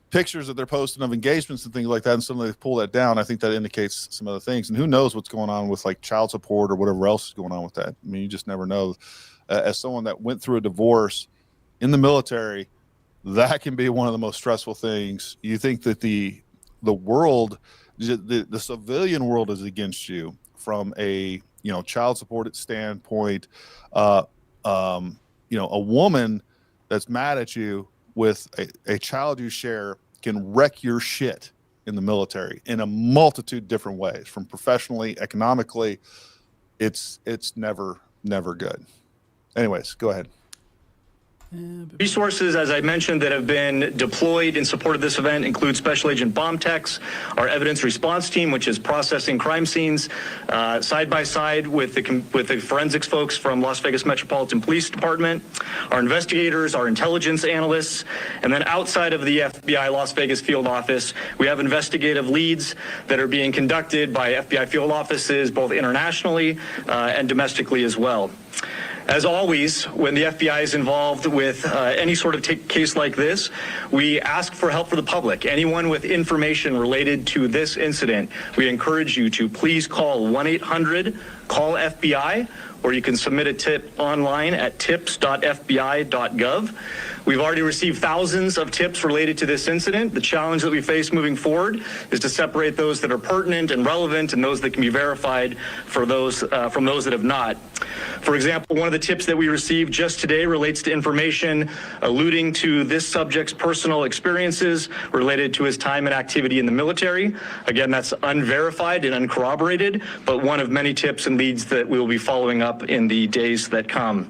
S1: pictures that they're posting of engagements and things like that, and suddenly they pull that down, I think that indicates some other things. And who knows what's going on with like child support or whatever else is going on with that. I mean, you just never know. As someone that went through a divorce in the military, that can be one of the most stressful things. You think that the world, the civilian world is against you from a, child support standpoint, a woman that's mad at you with a child you share can wreck your shit in the military in a multitude of different ways, from professionally, economically. It's never good. Anyways, go ahead.
S4: Resources, as I mentioned, that have been deployed in support of this event include Special Agent Bomb Techs, our evidence response team, which is processing crime scenes, side by side with the forensics folks from Las Vegas Metropolitan Police Department, our investigators, our intelligence analysts, and then outside of the FBI Las Vegas field office, we have investigative leads that are being conducted by FBI field offices, both internationally and domestically as well. As always, when the FBI is involved with any sort of case like this, we ask for help for the public. Anyone with information related to this incident, we encourage you to please call 1-800-CALL-FBI, or you can submit a tip online at tips.fbi.gov. We've already received thousands of tips related to this incident. The challenge that we face moving forward is to separate those that are pertinent and relevant and those that can be verified for those from those that have not. For example, one of the tips that we received just today relates to information alluding to this subject's personal experiences related to his time and activity in the military. Again, that's unverified and uncorroborated, but one of many tips and leads that we will be following up in the days that come.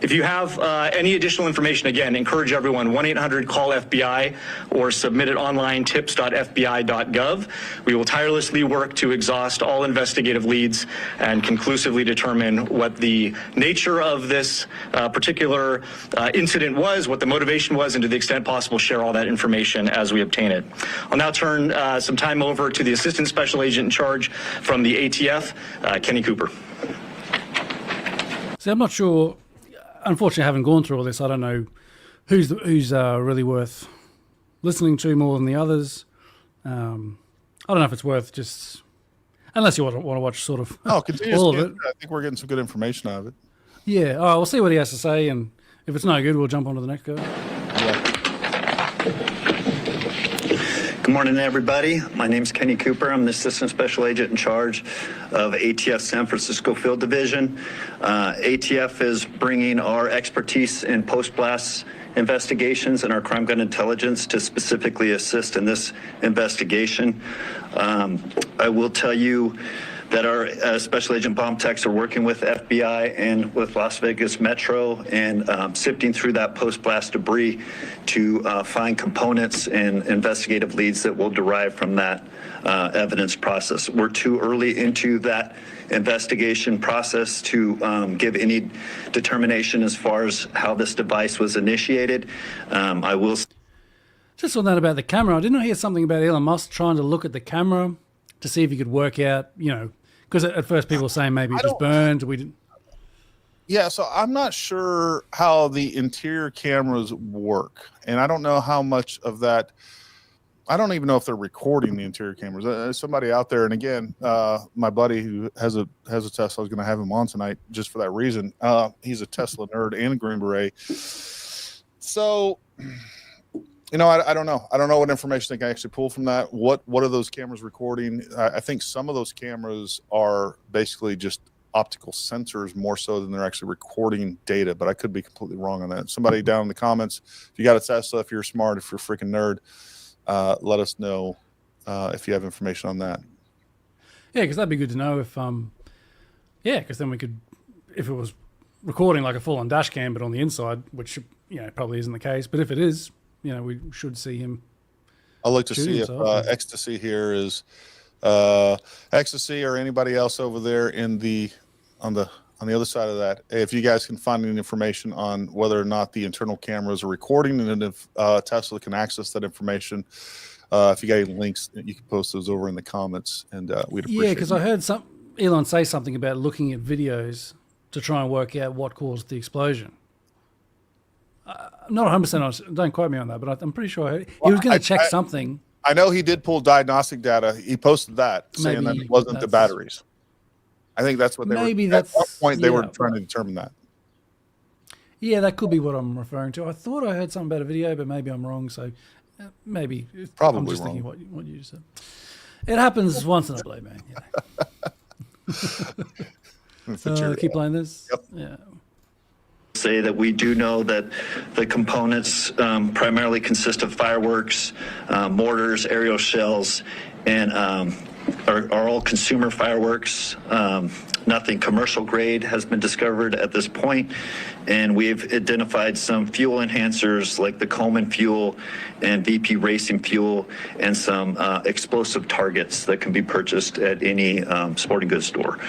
S4: If you have any additional information, again, encourage everyone, 1-800-CALL-FBI or submit it online, tips.fbi.gov. We will tirelessly work to exhaust all investigative leads and conclusively determine what the nature of this particular incident was, what the motivation was, and to the extent possible, share all that information as we obtain it. I'll now turn some time over to the Assistant Special Agent in charge from the ATF, Kenny Cooper.
S2: See, I'm not sure. Unfortunately, I haven't gone through all this. I don't know who's really worth listening to more than the others. I don't know if it's worth just, unless you want to watch sort of all of it.
S1: I think we're getting some good information out of it.
S2: Yeah. All right, we'll see what he has to say, and if it's no good, we'll jump on to the next guy.
S1: Yeah.
S5: Good morning, everybody. My name is Kenny Cooper. I'm the Assistant Special Agent in charge of ATF San Francisco Field Division. ATF is bringing our expertise in post-blast investigations and our crime gun intelligence to specifically assist in this investigation. I will tell you that our Special Agent bomb techs are working with FBI and with Las Vegas Metro and sifting through that post-blast debris to find components and investigative leads that will derive from that evidence process. We're too early into that investigation process to give any determination as far as how this device was initiated. I will.
S2: Just on that about the camera, I didn't hear something about Elon Musk trying to look at the camera to see if he could work out, because at first people were saying maybe it just burned. We didn't.
S1: Yeah, so I'm not sure how the interior cameras work, and I don't know how much of that. I don't even know if they're recording the interior cameras. There's somebody out there, and again, my buddy who has a Tesla, I was going to have him on tonight just for that reason. He's a Tesla nerd and a Green Beret. So, I don't know. I don't know what information they can actually pull from that. What are those cameras recording? I think some of those cameras are basically just optical sensors more so than they're actually recording data, but I could be completely wrong on that. Somebody down in the comments, if you got a Tesla, if you're smart, if you're a freaking nerd, let us know if you have information on that.
S2: Yeah, because that'd be good to know if, because then we could, if it was recording like a full-on dash cam, but on the inside, which, probably isn't the case, but if it is, we should see him.
S1: I'll look to see if Ecstasy here is Ecstasy or anybody else over there on the other side of that. If you guys can find any information on whether or not the internal cameras are recording, and if Tesla can access that information, if you got any links, you can post those over in the comments, and we'd appreciate it. Yeah,
S2: because I heard Elon say something about looking at videos to try and work out what caused the explosion. I'm not 100%, don't quote me on that, but I'm pretty sure he was going to check something.
S1: I know he did pull diagnostic data. He posted that, saying that it wasn't the batteries. I think that's what they were. At one point, they were trying to determine that.
S2: Yeah, that could be what I'm referring to. I thought I heard something about a video, but maybe I'm wrong. So maybe
S1: probably
S2: I'm just
S1: wrong.
S2: Thinking what you just said. It happens once in a blue moon. Keep playing this.
S1: Yep.
S2: Yeah.
S5: Say that we do know that the components primarily consist of fireworks, mortars, aerial shells, and are all consumer fireworks. Nothing commercial grade has been discovered at this point, and we've identified some fuel enhancers like the Coleman fuel and VP Racing fuel, and some explosive targets that can be purchased at any sporting goods store.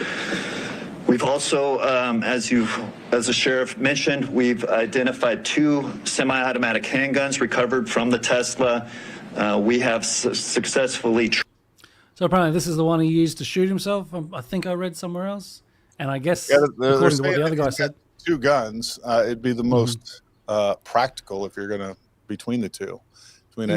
S5: We've also, as the sheriff mentioned, we've identified 2 semi-automatic handguns recovered from the Tesla. We have successfully.
S2: So apparently this is the one he used to shoot himself. I think I read somewhere else. And I guess, according to what the other guy said.
S1: two guns, it'd be the most practical if you're going to between the two. Between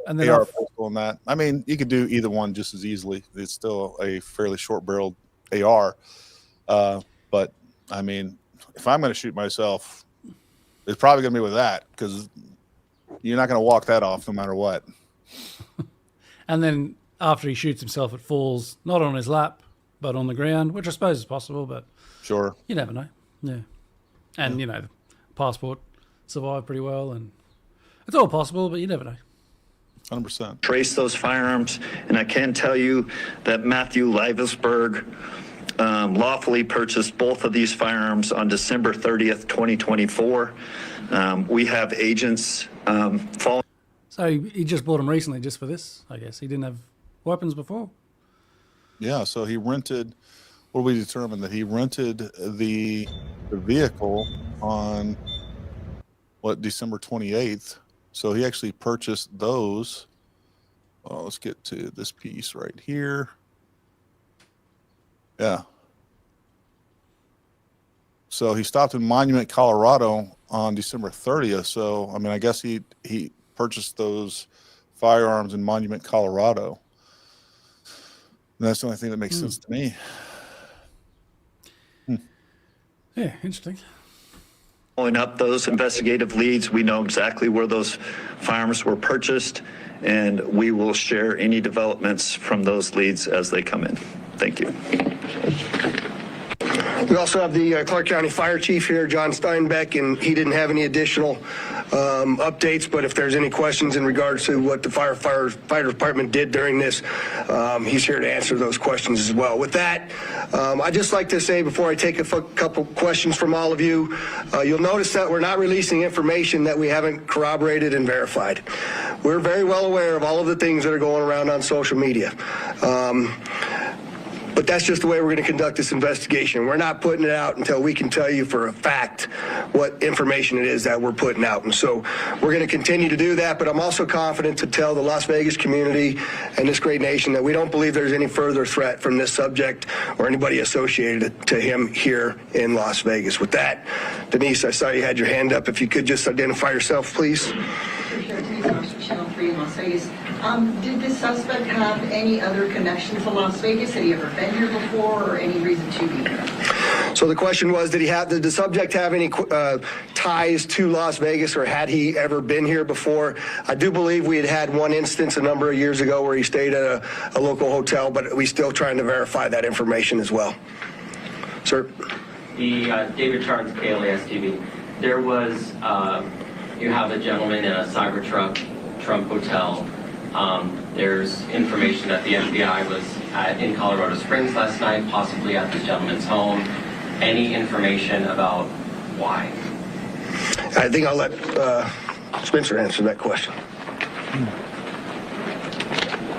S2: and then
S1: AR pistol and that. I mean, you could do either one just as easily. It's still a fairly short-barreled AR. But, I mean, if I'm going to shoot myself, it's probably going to be with that because you're not going to walk that off no matter what.
S2: And then after he shoots himself, it falls not on his lap, but on the ground, which I suppose is possible, but
S1: sure,
S2: you never know. Yeah. And, you know, the passport survived pretty well, and it's all possible, but you never know.
S1: 100%.
S5: Trace those firearms, and I can tell you that Matthew Livesberg lawfully purchased both of these firearms on December 30th, 2024. We have agents following.
S2: So he just bought them recently just for this, I guess. He didn't have weapons before.
S1: Yeah, so he rented, what we determined that he rented the vehicle on, December 28th. So he actually purchased those. Well, let's get to this piece right here. Yeah. So he stopped in Monument, Colorado on December 30th. So, I mean, I guess he purchased those firearms in Monument, Colorado. And that's the only thing that makes sense to me.
S2: Yeah, interesting.
S5: Following up those investigative leads, we know exactly where those firearms were purchased, and we will share any developments from those leads as they come in. Thank you.
S3: We also have the Clark County Fire Chief here, John Steinbeck, and he didn't have any additional updates, but if there's any questions in regards to what the fire department did during this, he's here to answer those questions as well. With that, I'd just like to say before I take a couple questions from all of you, you'll notice that we're not releasing information that we haven't corroborated and verified. We're very well aware of all of the things that are going around on social media. But that's just the way we're going to conduct this investigation. We're not putting it out until we can tell you for a fact what information it is that we're putting out. And so we're going to continue to do that, but I'm also confident to tell the Las Vegas community and this great nation that we don't believe there's any further threat from this subject or anybody associated to him here in Las Vegas. With that, Denise, I saw you had your hand up. If you could just identify yourself, please.
S6: Channel 3 in Las Vegas. Did this suspect have any other connection to Las Vegas? Had he ever been here before, or any reason to be here?
S3: So the question was, did the subject have any ties to Las Vegas, or had he ever been here before? I do believe we had one instance a number of years ago where he stayed at a local hotel, but we're still trying to verify that information as well. Sir?
S7: The David Charles, KLAS TV. There was, you have a gentleman in a Cybertruck Trump hotel. There's information that the FBI was in Colorado Springs last night, possibly at the gentleman's home. Any information about why?
S3: I think I'll let Spencer answer that question.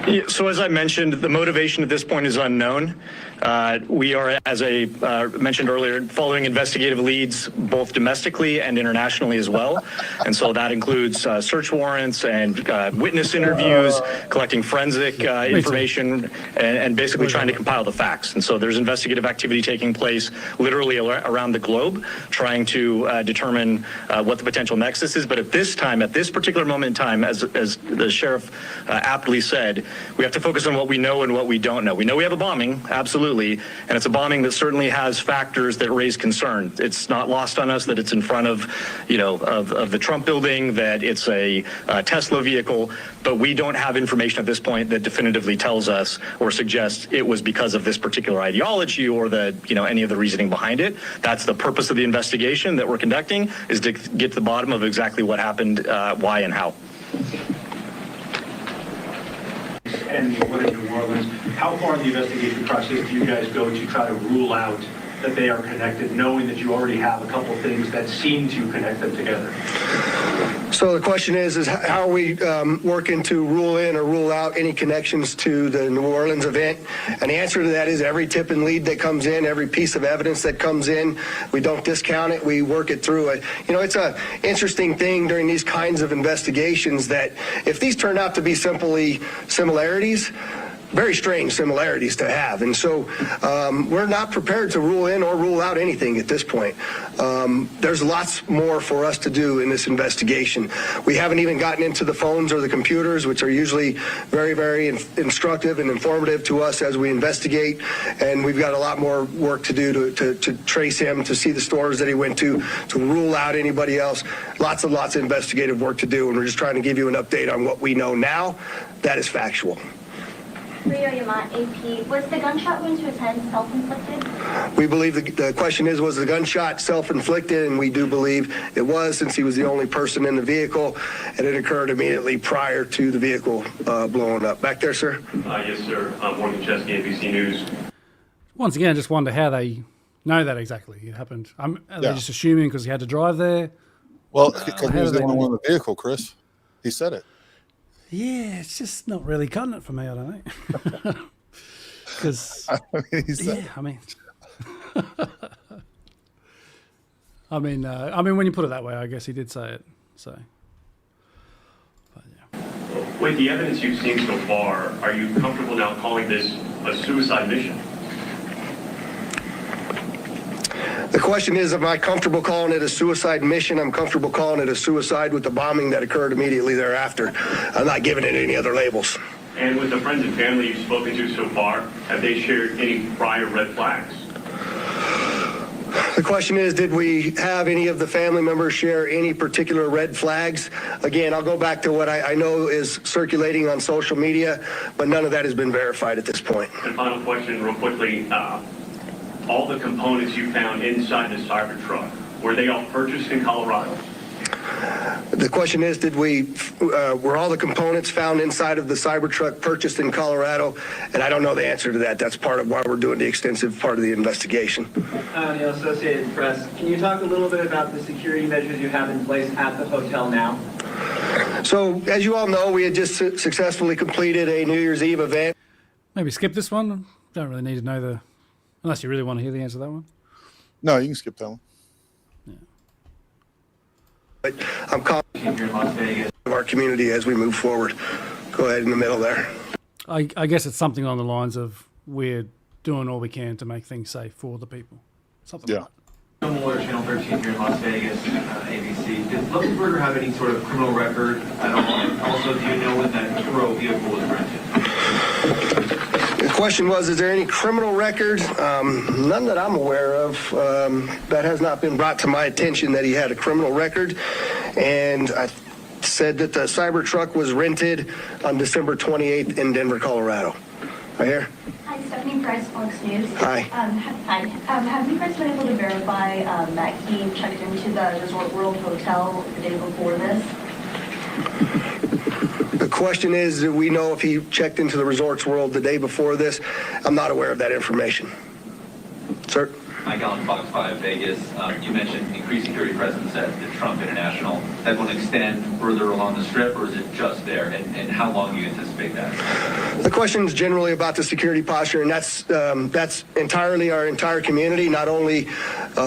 S4: Yeah, so as I mentioned, the motivation at this point is unknown. We are, as I mentioned earlier, following investigative leads both domestically and internationally as well. And so that includes search warrants and witness interviews, collecting forensic information, and basically trying to compile the facts. And so there's investigative activity taking place literally around the globe, trying to determine what the potential nexus is. But at this time, at this particular moment in time, as the sheriff aptly said, we have to focus on what we know and what we don't know. We know we have a bombing, absolutely. And it's a bombing that certainly has factors that raise concern. It's not lost on us that it's in front of, of the Trump building, that it's a Tesla vehicle, but we don't have information at this point that definitively tells us or suggests it was because of this particular ideology or any of the reasoning behind it. That's the purpose of the investigation that we're conducting, is to get to the bottom of exactly what happened, why and how.
S8: And the one in New Orleans, how far in the investigation process do you guys go to try to rule out that they are connected, knowing that you already have a couple of things that seem to connect them together?
S3: So the question is how are we working to rule in or rule out any connections to the New Orleans event? And the answer to that is every tip and lead that comes in, every piece of evidence that comes in, we don't discount it, we work it through. It's an interesting thing during these kinds of investigations that if these turn out to be simply similarities, very strange similarities to have. And so we're not prepared to rule in or rule out anything at this point. There's lots more for us to do in this investigation. We haven't even gotten into the phones or the computers, which are usually very, very instructive and informative to us as we investigate. And we've got a lot more work to do to trace him, to see the stores that he went to rule out anybody else. Lots of investigative work to do. And we're just trying to give you an update on what we know now. That is factual.
S9: Rio Yamat, AP. Was the gunshot wound to his head self-inflicted?
S3: We believe the question was the gunshot self-inflicted, and we do believe it was, since he was the only person in the vehicle, and it occurred immediately prior to the vehicle blowing up. Back there, sir?
S8: Yes, sir. Morgan Chesky, ABC News.
S2: Once again, I just wonder how they know that exactly it happened. Are they just assuming because he had to drive there?
S1: Well, because he was the only one in the vehicle, Chris. He said it.
S2: Yeah, it's just not really cutting it for me, I don't think. Because, I mean, when you put it that way, I guess he did say it. So, but yeah.
S8: With the evidence you've seen so far, are you comfortable now calling this a suicide mission?
S3: The question is, am I comfortable calling it a suicide mission? I'm comfortable calling it a suicide with the bombing that occurred immediately thereafter. I'm not giving it any other labels.
S8: And with the friends and family you've spoken to so far, have they shared any prior red flags?
S3: The question is, did we have any of the family members share any particular red flags? Again, I'll go back to what I know is circulating on social media, but none of that has been verified at this point.
S8: And final question real quickly. All the components you found inside the Cybertruck, were they all purchased in Colorado?
S3: The question is, were all the components found inside of the Cybertruck purchased in Colorado? And I don't know the answer to that. That's part of why we're doing the extensive part of the investigation.
S10: Neil, Associated Press. Can you talk a little bit about the security measures you have in place at the hotel now?
S3: So, as you all know, we had just successfully completed a New Year's Eve event.
S2: Maybe skip this one. Don't really need to know unless you really want to hear the answer to that one.
S1: No, you can skip that one.
S3: But I'm confident in Las Vegas of our community as we move forward. Go ahead in the middle there.
S2: I guess it's something on the lines of we're doing all we can to make things safe for the people. Something like that.
S11: Mueller, Channel 13 here in Las Vegas, ABC. Did Luxemburger have any sort of criminal record at all? And also, do you know when that Turo vehicle was rented?
S3: The question was, is there any criminal record? None that I'm aware of. That has not been brought to my attention that he had a criminal record. And I said that the Cybertruck was rented on December 28th in Denver, Colorado. Right here.
S9: Hi, Stephanie Price, Fox News.
S3: Hi.
S9: Hi. Have you guys been able to verify that he checked into the Resort World Hotel the day before this?
S3: The question is, do we know if he checked into the Resorts World the day before this? I'm not aware of that information. Sir?
S11: Mike Allen, Fox 5 Vegas. You mentioned increased security presence at the Trump International. That going to extend further along the Strip, or is it just there? And how long do you anticipate that?
S3: The question is generally about the security posture, and that's entirely our entire community, not only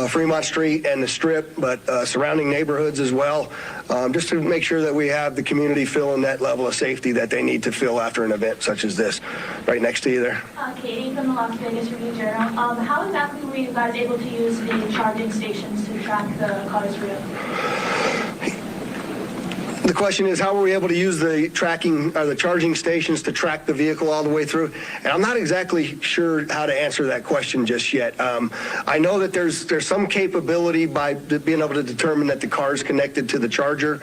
S3: Fremont Street and the Strip, but surrounding neighborhoods as well, just to make sure that we have the community feeling that level of safety that they need to feel after an event such as this. Right next to you there.
S9: Katie from the Las Vegas Review-Journal. How exactly were you guys able to use the charging stations to track the car's route?
S3: The question is, how were we able to use the charging stations to track the vehicle all the way through? And I'm not exactly sure how to answer that question just yet. I know that there's some capability by being able to determine that the car is connected to the charger.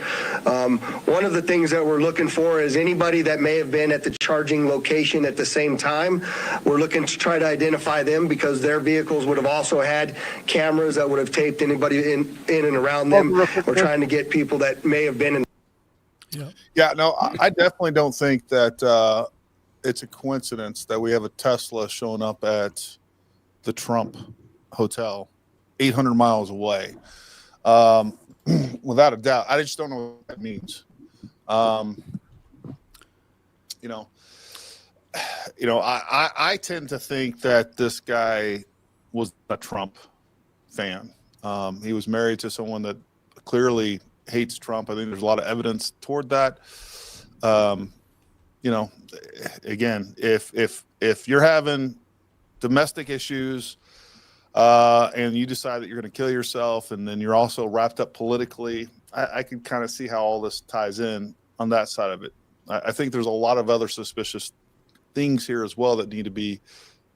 S3: One of the things that we're looking for is anybody that may have been at the charging location at the same time. We're looking to try to identify them because their vehicles would have also had cameras that would have taped anybody in and around them. We're trying to get people that may have been in.
S1: Yeah, no, I definitely don't think that it's a coincidence that we have a Tesla showing up at the Trump Hotel 800 miles away. Without a doubt. I just don't know what that means. I tend to think that this guy was a Trump fan. He was married to someone that clearly hates Trump. I think there's a lot of evidence toward that. you know, again, if you're having domestic issues and you decide that you're going to kill yourself, and then you're also wrapped up politically, I can kind of see how all this ties in on that side of it. I think there's a lot of other suspicious things here as well that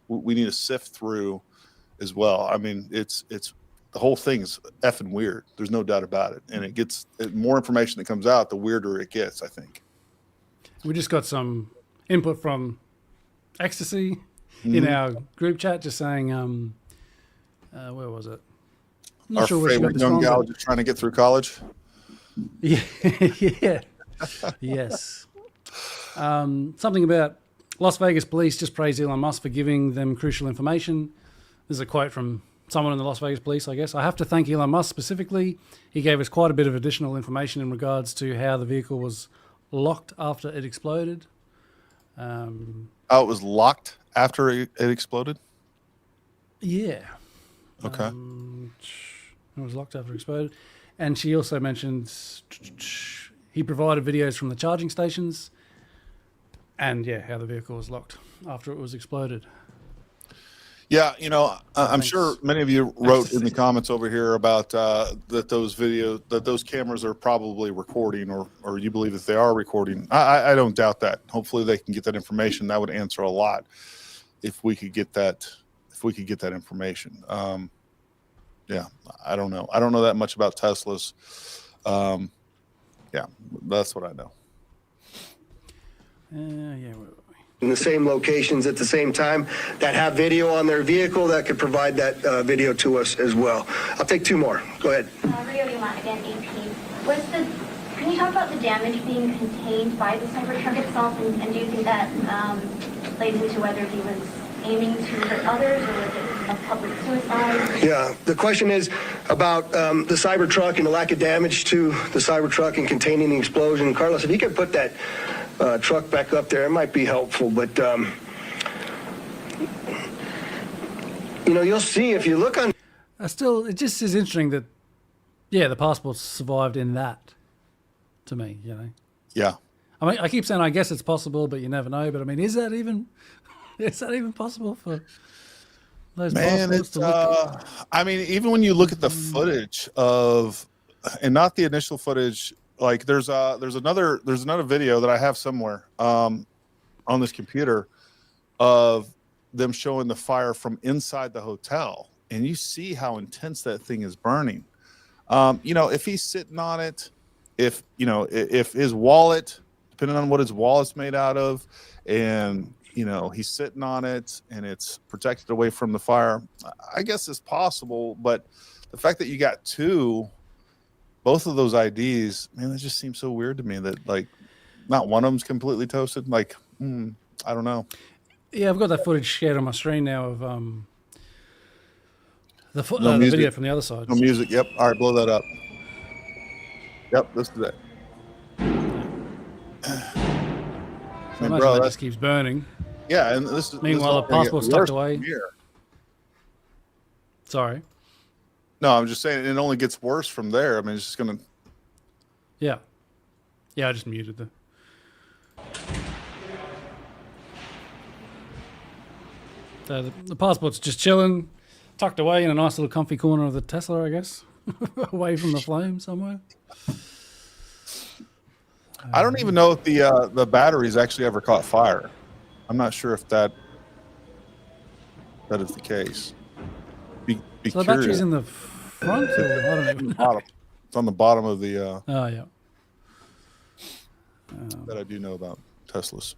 S1: we need to sift through as well. I mean, it's the whole thing's effing weird. There's no doubt about it. And more information that comes out, the weirder it gets, I think.
S2: We just got some input from Ecstasy in our group chat, just saying, where was it? I'm not
S1: Our
S2: sure where she got
S1: favorite
S2: this
S1: young
S2: from,
S1: gal
S2: but-
S1: just trying to get through college.
S2: Yeah, yeah, yes. Something about Las Vegas police just praised Elon Musk for giving them crucial information. This is a quote from someone in the Las Vegas police, I guess. I have to thank Elon Musk specifically. He gave us quite a bit of additional information in regards to how the vehicle was locked after it exploded.
S1: It was locked after it exploded?
S2: Yeah.
S1: Okay.
S2: It was locked after it exploded. And she also mentioned he provided videos from the charging stations and, yeah, how the vehicle was locked after it was exploded.
S1: Yeah, I'm sure many of you wrote in the comments over here about that those cameras are probably recording, or you believe that they are recording. I don't doubt that. Hopefully they can get that information. That would answer a lot if we could get that information. Yeah, I don't know. I don't know that much about Teslas. Yeah, that's what I know.
S2: Yeah.
S3: In the same locations at the same time that have video on their vehicle that could provide that video to us as well. I'll take two more. Go ahead.
S9: Rio Lima, again, AP. Can you talk about the damage being contained by the Cybertruck itself, and do you think that plays into whether he was aiming to hurt others, or was it a public suicide?
S3: Yeah, the question is about the Cybertruck and the lack of damage to the Cybertruck and containing the explosion. Carlos, if you could put that truck back up there, it might be helpful, but you'll see if you look on.
S2: It just is interesting that, yeah, the passport survived in that, to me,
S1: Yeah.
S2: I mean, I keep saying, I guess it's possible, but you never know. But I mean, is that even possible for those passports to look?
S1: I mean, even when you look at the footage and not the initial footage, like there's another video that I have somewhere on this computer of them showing the fire from inside the hotel, and you see how intense that thing is burning. If he's sitting on it, if his wallet, depending on what his wallet's made out of, and he's sitting on it and it's protected away from the fire, I guess it's possible. But the fact that you got both of those IDs, man, that just seems so weird to me that, like, not one of them's completely toasted. Like, I don't know.
S2: Yeah, I've got that footage shared on my screen now of the
S1: music.
S2: video from the other side.
S1: No music. Yep. All right, blow that up. Yep, this is it.
S2: So bro, that just keeps burning.
S1: Yeah, and this is.
S2: Meanwhile,
S1: this
S2: the passport's tucked away.
S1: Here.
S2: Sorry.
S1: No, I'm just saying it only gets worse from there. I mean, it's just gonna.
S2: Yeah. Yeah, I just muted the passport's just chilling, tucked away in a nice little comfy corner of the Tesla, I guess, away from the flame somewhere.
S1: I don't even know if the batteries actually ever caught fire. I'm not sure if that is the case. Be
S2: So the
S1: curious.
S2: battery's in the front, or I don't even know.
S1: Bottom. It's on the bottom of the.
S2: Oh yeah.
S1: That I do know about Teslas.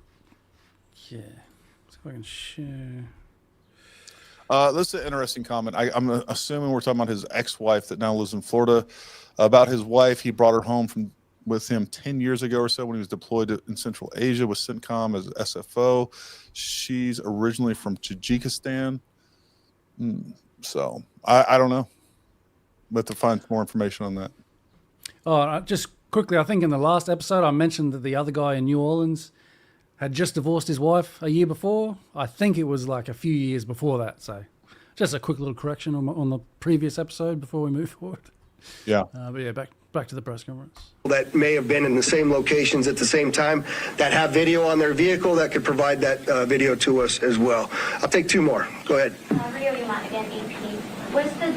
S2: Yeah. Let's see if I can share.
S1: This is an interesting comment. I'm assuming we're talking about his ex-wife that now lives in Florida. About his wife, he brought her home with him 10 years ago or so when he was deployed in Central Asia with CENTCOM as SFO. She's originally from Tajikistan. So I don't know. But to find more information on that.
S2: Oh, just quickly, I think in the last episode I mentioned that the other guy in New Orleans had just divorced his wife a year before. I think it was like a few years before that. So just a quick little correction on the previous episode before we move forward.
S1: Yeah.
S2: But yeah, back to the press conference.
S3: That may have been in the same locations at the same time that have video on their vehicle that could provide that video to us as well. I'll take two more. Go ahead.
S9: Radio Yolanda again, Ep3.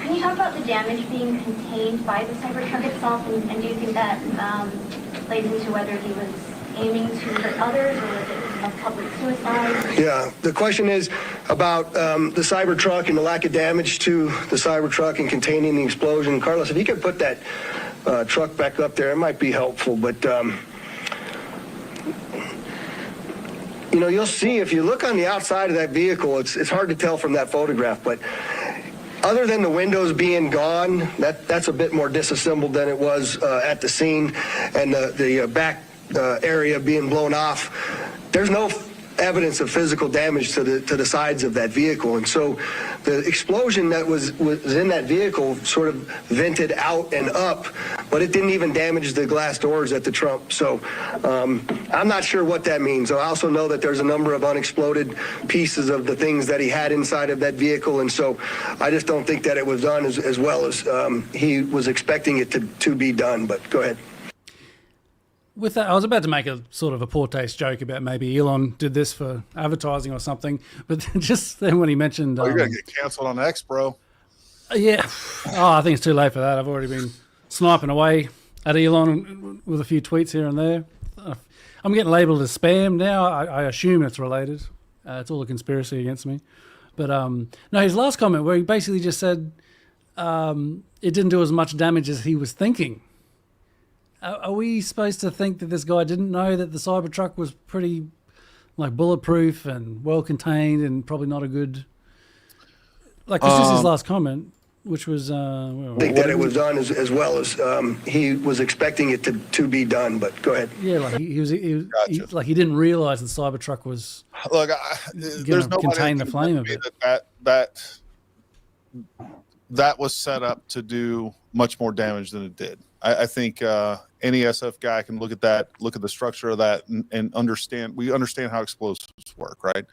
S9: Can you talk about the damage being contained by the Cybertruck itself, and do you think that plays into whether he was aiming to hurt others, or was it a public suicide?
S3: Yeah, the question is about the Cybertruck and the lack of damage to the Cybertruck and containing the explosion. Carlos, if you could put that truck back up there, it might be helpful. But, you know, you'll see if you look on the outside of that vehicle, it's hard to tell from that photograph, but other than the windows being gone, that's a bit more disassembled than it was at the scene, and the back area being blown off. There's no evidence of physical damage to the sides of that vehicle, and so the explosion that was in that vehicle sort of vented out and up, but it didn't even damage the glass doors at the trunk. So I'm not sure what that means. I also know that there's a number of unexploded pieces of the things that he had inside of that vehicle, and so I just don't think that it was done as well as he was expecting it to be done. But go ahead.
S2: With that, I was about to make a sort of a poor taste joke about maybe Elon did this for advertising or something, but just then when he mentioned,
S1: you're gonna get canceled on X, bro.
S2: Yeah, I think it's too late for that. I've already been sniping away at Elon with a few tweets here and there. I'm getting labelled as spam now. I assume it's related. It's all a conspiracy against me. But no, his last comment where he basically just said it didn't do as much damage as he was thinking. Are we supposed to think that this guy didn't know that the Cybertruck was pretty like bulletproof and well contained and probably not a good, like this is his last comment, which was
S3: I think that it was done as well as he was expecting it to be done. But go ahead.
S2: Yeah, like he was like he didn't realize the Cybertruck was
S1: look. There's no
S2: contain the flame of it.
S1: That was set up to do much more damage than it did. I think any SF guy can look at that, look at the structure of that, and understand. We understand how explosives work, right?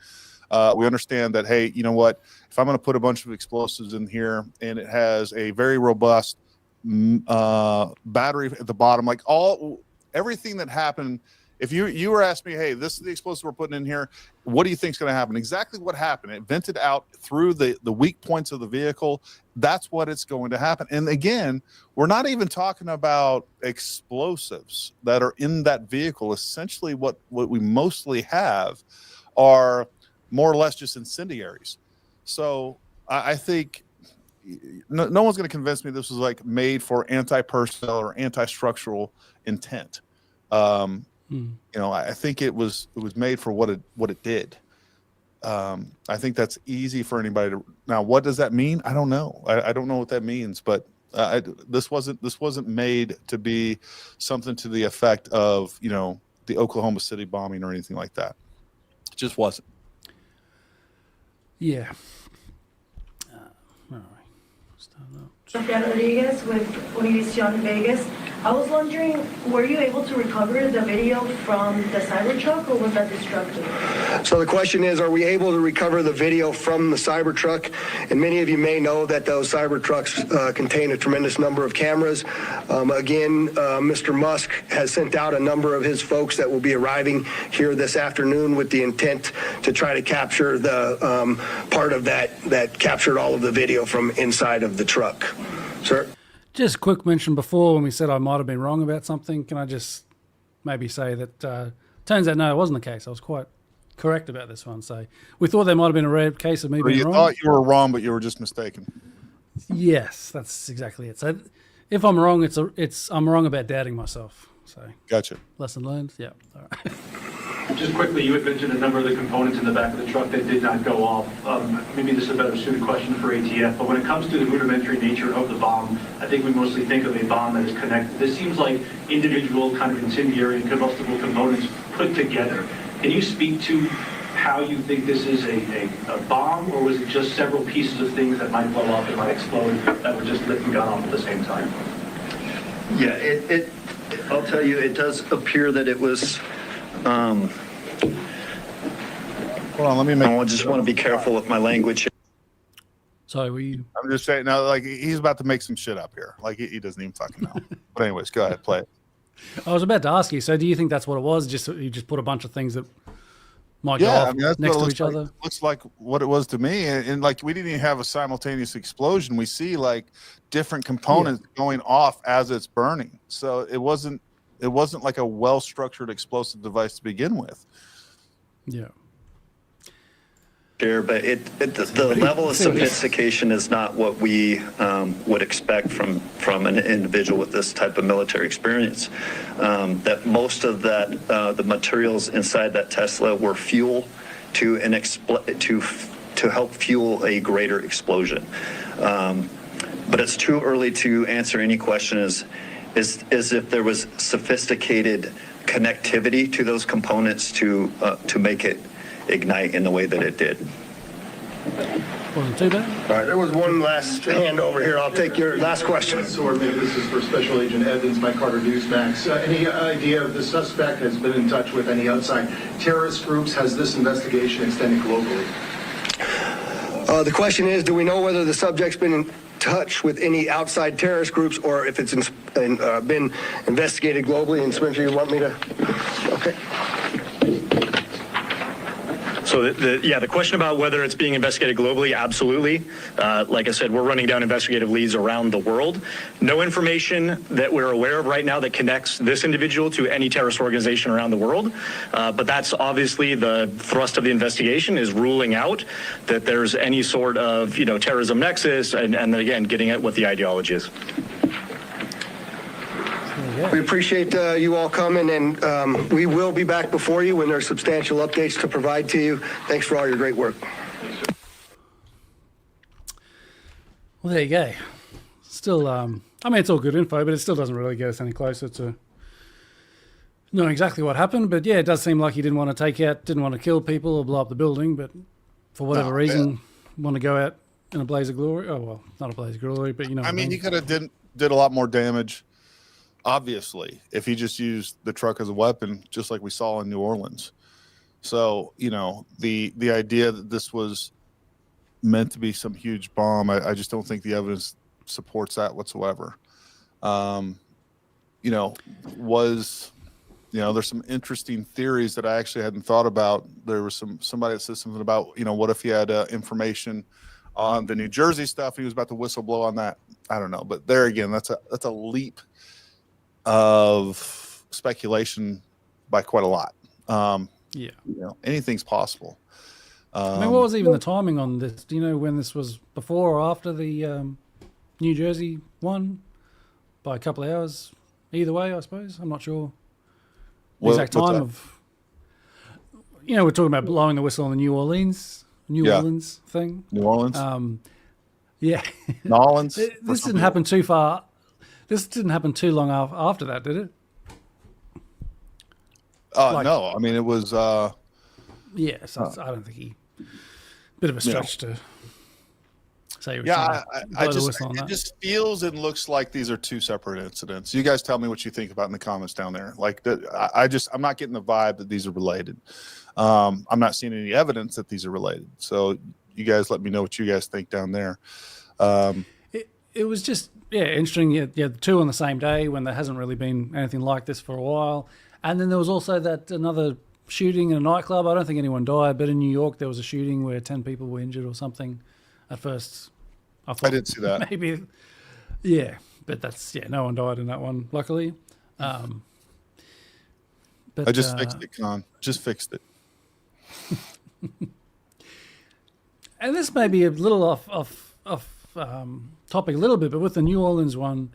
S1: We understand that, hey, you know what? If I'm going to put a bunch of explosives in here and it has a very robust battery at the bottom, like everything that happened. If you were asking me, hey, this is the explosive we're putting in here, what do you think is going to happen? Exactly what happened. It vented out through the weak points of the vehicle. That's what it's going to happen. And again, we're not even talking about explosives that are in that vehicle. Essentially, what we mostly have are more or less just incendiaries. So I think no one's going to convince me this was like made for anti-personnel or anti-structural intent. You know, I think it was made for what it did. I think that's easy for anybody to. Now, what does that mean? I don't know. I don't know what that means. But this wasn't made to be something to the effect of, you know, the Oklahoma City bombing or anything like that. It just wasn't.
S2: Yeah.
S12: Sofia Rodriguez with Univision Vegas. I was wondering, were you able to recover the video from the Cybertruck, or was that destructive?
S3: So the question is, are we able to recover the video from the Cybertruck? And many of you may know that those Cybertrucks contain a tremendous number of cameras. Again, Mr. Musk has sent out a number of his folks that will be arriving here this afternoon with the intent to try to capture the part of that captured all of the video from inside of the truck. Sir?
S2: Just a quick mention before when we said I might have been wrong about something. Can I just maybe say that turns out no, it wasn't the case. I was quite correct about this one. So we thought there might have been a rare case of me being wrong.
S1: You thought you were wrong, but you were just mistaken.
S2: Yes, that's exactly it. So if I'm wrong, I'm wrong about doubting myself. So
S1: gotcha.
S2: Lesson learned. Yeah. All right.
S8: Just quickly, you had mentioned a number of the components in the back of the truck that did not go off. Maybe this is a better suited question for ATF, but when it comes to the rudimentary nature of the bomb, I think we mostly think of a bomb that is connected. This seems like individual kind of incendiary and combustible components put together. Can you speak to how you think this is a bomb, or was it just several pieces of things that might blow up and might explode that were just lit and gone off at the same time?
S5: Yeah, I'll tell you, it does appear that it was.
S1: Hold on, let me make.
S5: I just want to be careful with my language.
S2: So
S1: I'm just saying, no, like he's about to make some shit up here. Like he doesn't even fucking know. But anyways, go ahead, play it.
S2: I was about to ask you. So do you think that's what it was? Just you just put a bunch of things that might go
S1: Yeah,
S2: off
S1: I mean that's
S2: next
S1: what it
S2: to
S1: looks
S2: each
S1: like.
S2: other?
S1: Looks like what it was to me, and like we didn't even have a simultaneous explosion. We see like different components going off as it's burning. So it wasn't like a well structured explosive device to begin with.
S2: Yeah.
S5: Sure, but the level of sophistication is not what we would expect from an individual with this type of military experience. That most of that the materials inside that Tesla were fuel to help fuel a greater explosion. But it's too early to answer any question is if there was sophisticated connectivity to those components to make it ignite in the way that it did.
S2: Wasn't too bad.
S3: All right, there was one last hand over here. I'll take your last question.
S13: Or maybe this is for Special Agent Evans, Mike Carter, Newsmax. Any idea if the suspect has been in touch with any outside terrorist groups? Has this investigation extended globally?
S3: The question is, do we know whether the subject's been in touch with any outside terrorist groups or if it's been investigated globally? And Spencer, you want me to? Okay.
S4: So the question about whether it's being investigated globally, absolutely. Like I said, we're running down investigative leads around the world. No information that we're aware of right now that connects this individual to any terrorist organization around the world. But that's obviously the thrust of the investigation, is ruling out that there's any sort of terrorism nexus, and then again getting at what the ideology is.
S3: We appreciate you all coming, and we will be back before you when there's substantial updates to provide to you. Thanks for all your great work.
S2: Well, there you go. Still, I mean, it's all good info, but it still doesn't really get us any closer to knowing exactly what happened. But yeah, it does seem like he didn't want to kill people or blow up the building, but for whatever reason, want to go out in a blaze of glory. Oh, well, not a blaze of glory, but
S1: I mean, he could have did a lot more damage. Obviously, if he just used the truck as a weapon, just like we saw in New Orleans. So, the idea that this was meant to be some huge bomb, I just don't think the evidence supports that whatsoever. There's some interesting theories that I actually hadn't thought about. There was somebody that said something about, what if he had information on the New Jersey stuff? He was about to whistleblow on that. I don't know, but there again, that's a leap of speculation by quite a lot. Anything's possible.
S2: I mean, what was even the timing on this? Do you know when this was, before or after the New Jersey one? By a couple of hours, either way, I suppose. I'm not sure the exact time of. We're talking about blowing the whistle on the New Orleans thing.
S1: New Orleans.
S2: Yeah.
S1: New Orleans.
S2: This didn't happen too far. This didn't happen too long after that, did it?
S1: No, I mean it was.
S2: Yeah, so I don't think bit of a stretch to say.
S1: It just feels and looks like these are two separate incidents. You guys tell me what you think about in the comments down there. Like I'm not getting the vibe that these are related. I'm not seeing any evidence that these are related. So you guys let me know what you guys think down there.
S2: It was just interesting. Yeah, the two on the same day when there hasn't really been anything like this for a while. And then there was also that another shooting in a nightclub. I don't think anyone died, but in New York there was a shooting where 10 people were injured or something. At first, I thought
S1: I did see that.
S2: Maybe, but no one died in that one, luckily. But
S1: I just fixed it, Con. Just fixed it.
S2: And this may be a little off topic a little bit, but with the New Orleans one,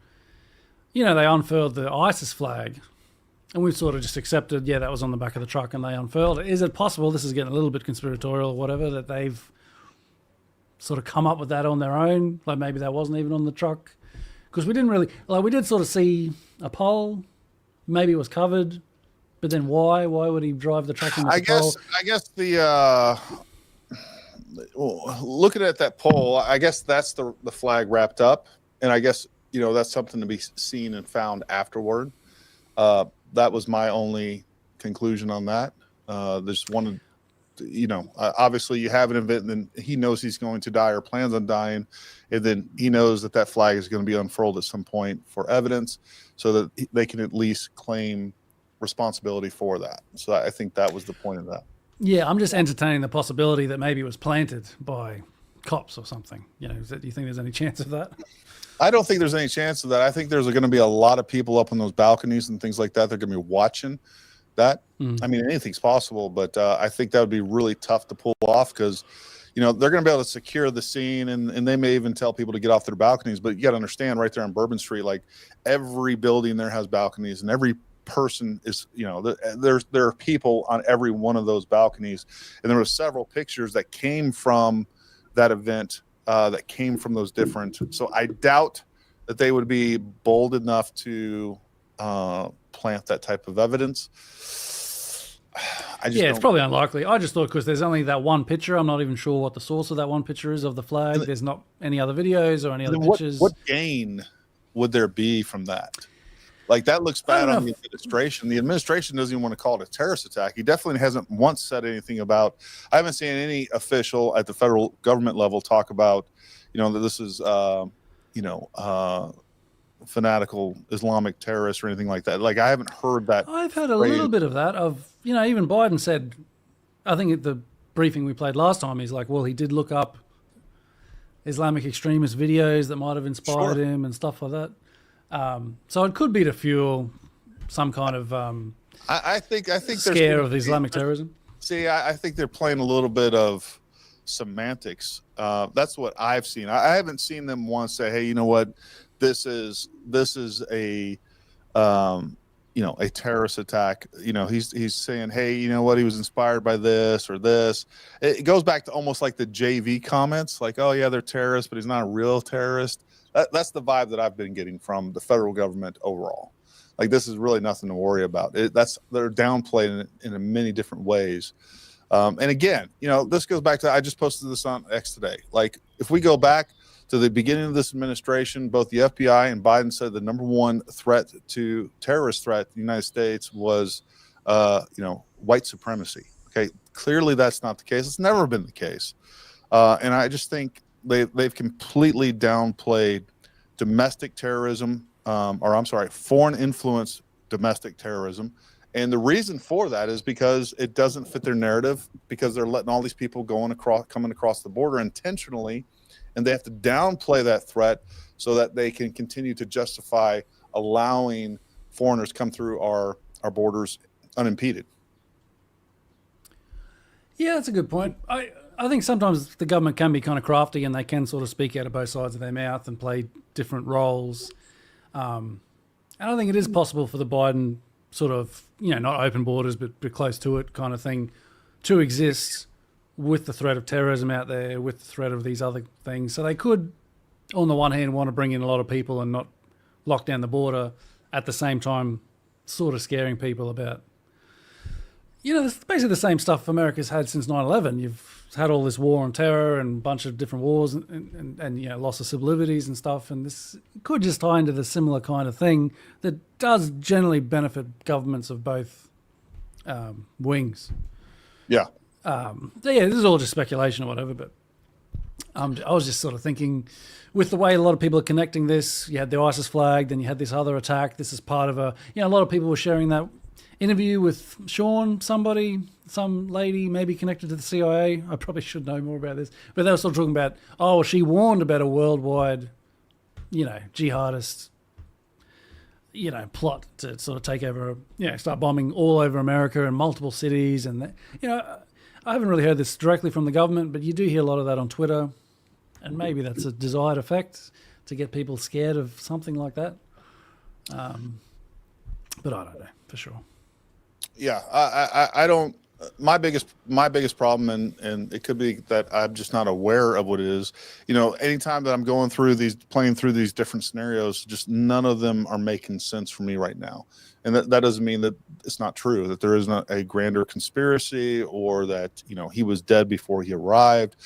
S2: they unfurled the ISIS flag, and we've sort of just accepted, that was on the back of the truck and they unfurled it. Is it possible, this is getting a little bit conspiratorial or whatever, that they've sort of come up with that on their own? Like maybe that wasn't even on the truck? Because we didn't really, we did sort of see a pole, maybe it was covered, but then why would he drive the truck into the pole?
S1: I guess looking at that pole, I guess that's the flag wrapped up, and I guess that's something to be seen and found afterward. That was my only conclusion on that. Just wanted obviously you have an event and then he knows he's going to die or plans on dying. And then he knows that flag is going to be unfurled at some point for evidence so that they can at least claim responsibility for that. So I think that was the point of that.
S2: Yeah, I'm just entertaining the possibility that maybe it was planted by cops or something. Do you think there's any chance of that?
S1: I don't think there's any chance of that. I think there's going to be a lot of people up on those balconies and things like that. They're going to be watching that. I mean, anything's possible, but I think that would be really tough to pull off because, they're going to be able to secure the scene and they may even tell people to get off their balconies. But you got to understand right there on Bourbon Street, like every building there has balconies and every person is, there are people on every one of those balconies. And there were several pictures that came from that event that came from those different. So I doubt that they would be bold enough to plant that type of evidence.
S2: It's probably unlikely. I just thought because there's only that one picture, I'm not even sure what the source of that one picture is of the flag. There's not any other videos or any other pictures.
S1: What gain would there be from that? Like that looks bad on the administration. The administration doesn't even want to call it a terrorist attack. He definitely hasn't once said anything about. I haven't seen any official at the federal government level talk about, that this is, fanatical Islamic terrorists or anything like that. Like I haven't heard that.
S2: I've heard a little bit of that. Even Biden said, I think at the briefing we played last time, he's like, well, he did look up Islamic extremist videos that might have inspired him and stuff like that. So it could be to fuel some kind of
S1: I think
S2: scare of Islamic terrorism.
S1: See, I think they're playing a little bit of semantics. That's what I've seen. I haven't seen them once say, "Hey, you know what? This is a a terrorist attack." He's saying, "Hey, you know what? He was inspired by this or this." It goes back to almost like the JV comments, like, "Oh yeah, they're terrorists, but he's not a real terrorist." That's the vibe that I've been getting from the federal government overall. Like this is really nothing to worry about. They're downplaying it in many different ways. And again, this goes back to, I just posted this on X today. Like if we go back to the beginning of this administration, both the FBI and Biden said the number one terrorist threat to the United States was, white supremacy. Okay. Clearly that's not the case. It's never been the case. And I just think they've completely downplayed domestic terrorism, foreign influence domestic terrorism. And the reason for that is because it doesn't fit their narrative, because they're letting all these people coming across the border intentionally, and they have to downplay that threat so that they can continue to justify allowing foreigners come through our borders unimpeded.
S2: Yeah, that's a good point. I think sometimes the government can be kind of crafty and they can sort of speak out of both sides of their mouth and play different roles. And I think it is possible for the Biden sort of, not open borders, but close to it kind of thing to exist with the threat of terrorism out there, with the threat of these other things. So they could, on the one hand, want to bring in a lot of people and not lock down the border, at the same time sort of scaring people about, it's basically the same stuff America's had since 9/11. You've had all this war on terror and a bunch of different wars and loss of civil liberties and stuff. And this could just tie into the similar kind of thing that does generally benefit governments of both wings.
S1: Yeah.
S2: This is all just speculation or whatever, but I was just sort of thinking with the way a lot of people are connecting this, you had the ISIS flag, then you had this other attack. This is part of a lot of people were sharing that interview with Sean, some lady maybe connected to the CIA. I probably should know more about this, but they were still talking about, she warned about a worldwide, jihadist, plot to sort of take over, start bombing all over America and multiple cities. And, I haven't really heard this directly from the government, but you do hear a lot of that on Twitter. And maybe that's a desired effect to get people scared of something like that. But I don't know for sure.
S1: Yeah, I don't. My biggest problem, and it could be that I'm just not aware of what it is. Anytime that I'm playing through these different scenarios, just none of them are making sense for me right now. And that doesn't mean that it's not true, that there isn't a grander conspiracy, or that he was dead before he arrived.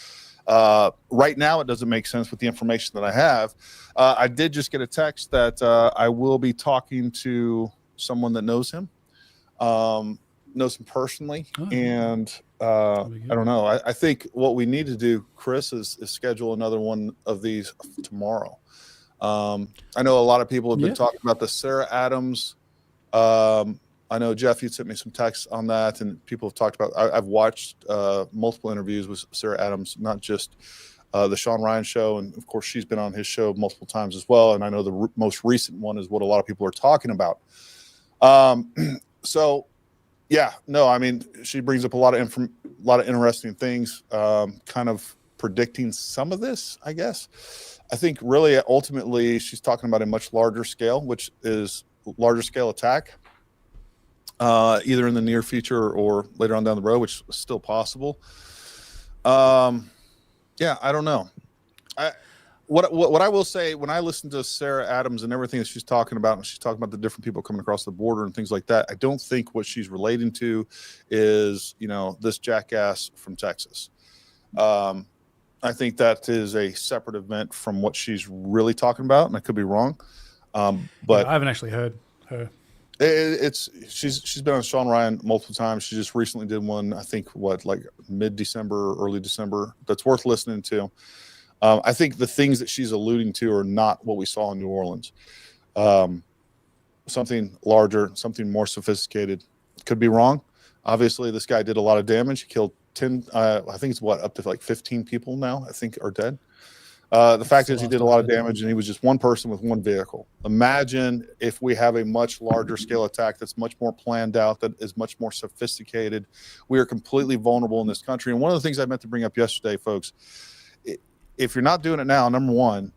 S1: Right now, it doesn't make sense with the information that I have. I did just get a text that I will be talking to someone that knows him personally. And I don't know. I think what we need to do, Chris, is schedule another one of these tomorrow. I know a lot of people have been talking about the Sarah Adams. I know, Jeff, you sent me some texts on that, and people have talked about. I've watched multiple interviews with Sarah Adams, not just the Sean Ryan show, and of course she's been on his show multiple times as well. And I know the most recent one is what a lot of people are talking about. So, yeah, no, I mean, she brings up a lot of interesting things, kind of predicting some of this, I guess. I think really ultimately she's talking about a much larger scale, which is larger scale attack, either in the near future or later on down the road, which is still possible. Yeah, I don't know. What I will say, when I listen to Sarah Adams and everything that she's talking about, and she's talking about the different people coming across the border and things like that, I don't think what she's relating to is, this jackass from Texas. I think that is a separate event from what she's really talking about, and I could be wrong. But
S2: I haven't actually heard her.
S1: She's been on Sean Ryan multiple times. She just recently did one, I think, like mid-December or early December. That's worth listening to. I think the things that she's alluding to are not what we saw in New Orleans. Something larger, something more sophisticated. Could be wrong. Obviously, this guy did a lot of damage. He killed 10, I think it's up to like 15 people now, I think, are dead. The fact is he did a lot of damage, and he was just one person with one vehicle. Imagine if we have a much larger scale attack that's much more planned out, that is much more sophisticated. We are completely vulnerable in this country. And one of the things I meant to bring up yesterday, folks, if you're not doing it now, number one,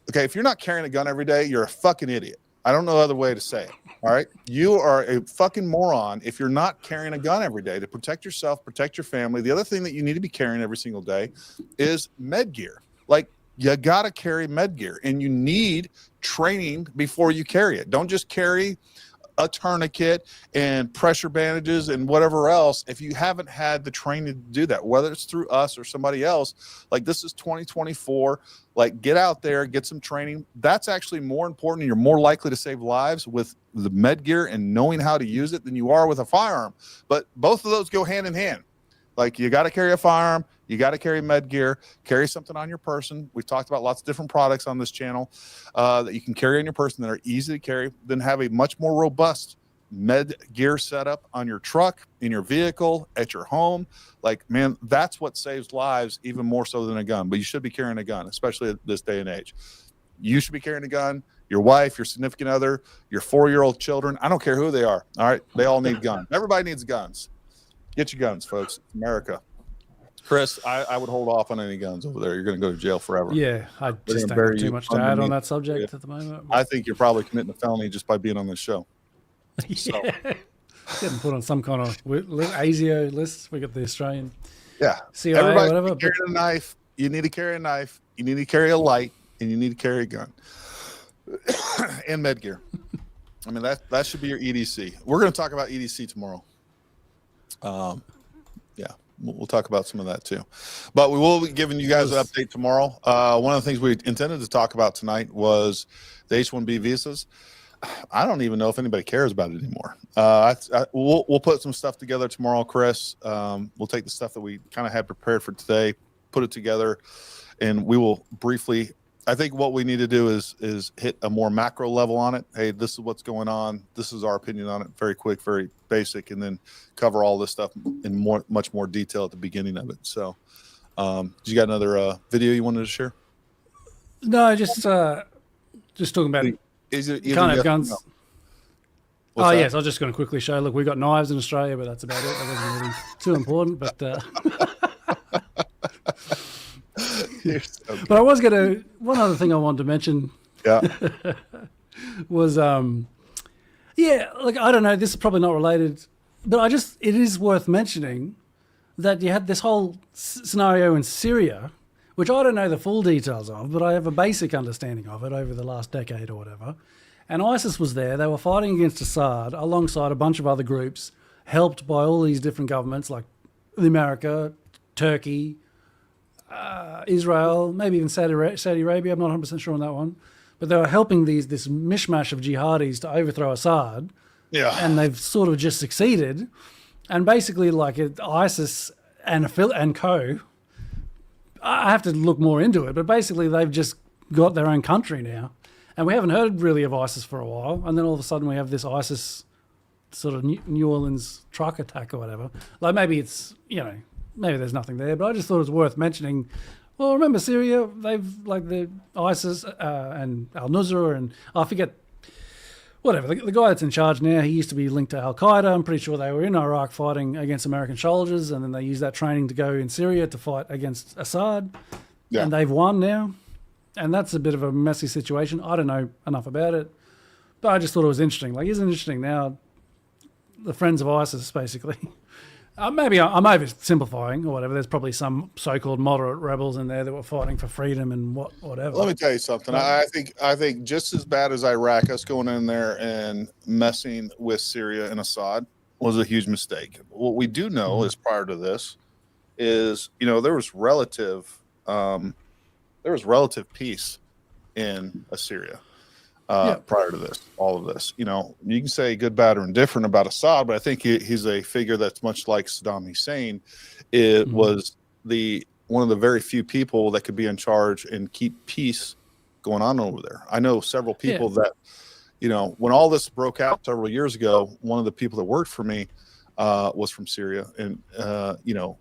S1: okay, if you're not carrying a gun every day, you're a fucking idiot. I don't know other way to say it. All right. You are a fucking moron if you're not carrying a gun every day to protect yourself, protect your family. The other thing that you need to be carrying every single day is med gear. Like, you got to carry med gear, and you need training before you carry it. Don't just carry a tourniquet and pressure bandages and whatever else if you haven't had the training to do that, whether it's through us or somebody else. Like, this is 2024. Like, get out there, get some training. That's actually more important, and you're more likely to save lives with the med gear and knowing how to use it than you are with a firearm. But both of those go hand in hand. Like, you got to carry a firearm, you got to carry med gear, carry something on your person. We've talked about lots of different products on this channel that you can carry on your person that are easy to carry, then have a much more robust med gear setup on your truck, in your vehicle, at your home. Like, man, that's what saves lives even more so than a gun. But you should be carrying a gun, especially at this day and age. You should be carrying a gun. Your wife, your significant other, your 4-year-old children. I don't care who they are. All right. They all need guns. Everybody needs guns. Get your guns, folks. America. Chris, I would hold off on any guns over there. You're going to go to jail forever.
S2: Yeah, I just don't have too much to add on that subject at the moment.
S1: I think you're probably committing a felony just by being on this show. So.
S2: Getting put on some kind of ASIO list. We got the Australian.
S1: Yeah.
S2: CIA,
S1: everybody
S2: whatever.
S1: Carry a knife. You need to carry a knife. You need to carry a light, and you need to carry a gun and med gear. I mean, that should be your EDC. We're going to talk about EDC tomorrow. Yeah, we'll talk about some of that too, but we will be giving you guys an update tomorrow. One of the things we intended to talk about tonight was the H-1B visas. I don't even know if anybody cares about it anymore. We'll put some stuff together tomorrow, Chris. We'll take the stuff that we kind of had prepared for today, put it together, and we will briefly. I think what we need to do is hit a more macro level on it. Hey, this is what's going on. This is our opinion on it. Very quick, very basic, and then cover all this stuff in much more detail at the beginning of it. So, you got another video you wanted to share?
S2: No, just talking about. You can't have guns. No. Oh, yes. I was just going to quickly show. Look, we've got knives in Australia, but that's about it. That wasn't really too important. But but I was going to. One other thing I wanted to mention.
S1: Yeah.
S2: Was yeah. Like, I don't know. This is probably not related, but it is worth mentioning that you had this whole scenario in Syria, which I don't know the full details of, but I have a basic understanding of it over the last decade or whatever. And ISIS was there. They were fighting against Assad alongside a bunch of other groups, helped by all these different governments like America, Turkey, Israel, maybe even Saudi Arabia. I'm not 100% sure on that one. But they were helping this mishmash of jihadis to overthrow Assad.
S1: Yeah.
S2: And they've sort of just succeeded. And basically, like, ISIS and co. I have to look more into it, but basically they've just got their own country now, and we haven't heard really of ISIS for a while, and then all of a sudden we have this ISIS sort of New Orleans truck attack or whatever. Like maybe it's, maybe there's nothing there, but I just thought it was worth mentioning. Well, remember Syria? They've like the ISIS and al-Nusra, and I forget, whatever. The guy that's in charge now, he used to be linked to Al-Qaeda. I'm pretty sure they were in Iraq fighting against American soldiers, and then they used that training to go in Syria to fight against Assad, and they've won now. And that's a bit of a messy situation. I don't know enough about it, but I just thought it was interesting. Like, isn't it interesting now? The friends of ISIS, basically. Maybe I'm oversimplifying or whatever. There's probably some so-called moderate rebels in there that were fighting for freedom and whatever.
S1: Let me tell you something. I think just as bad as Iraq, us going in there and messing with Syria and Assad was a huge mistake. What we do know is prior to this is, there was relative peace in Assyria prior to this, all of this. You can say good, bad, or indifferent about Assad, but I think he's a figure that's much like Saddam Hussein. It was one of the very few people that could be in charge and keep peace going on over there. I know several people that, when all this broke out several years ago, one of the people that worked for me was from Syria and,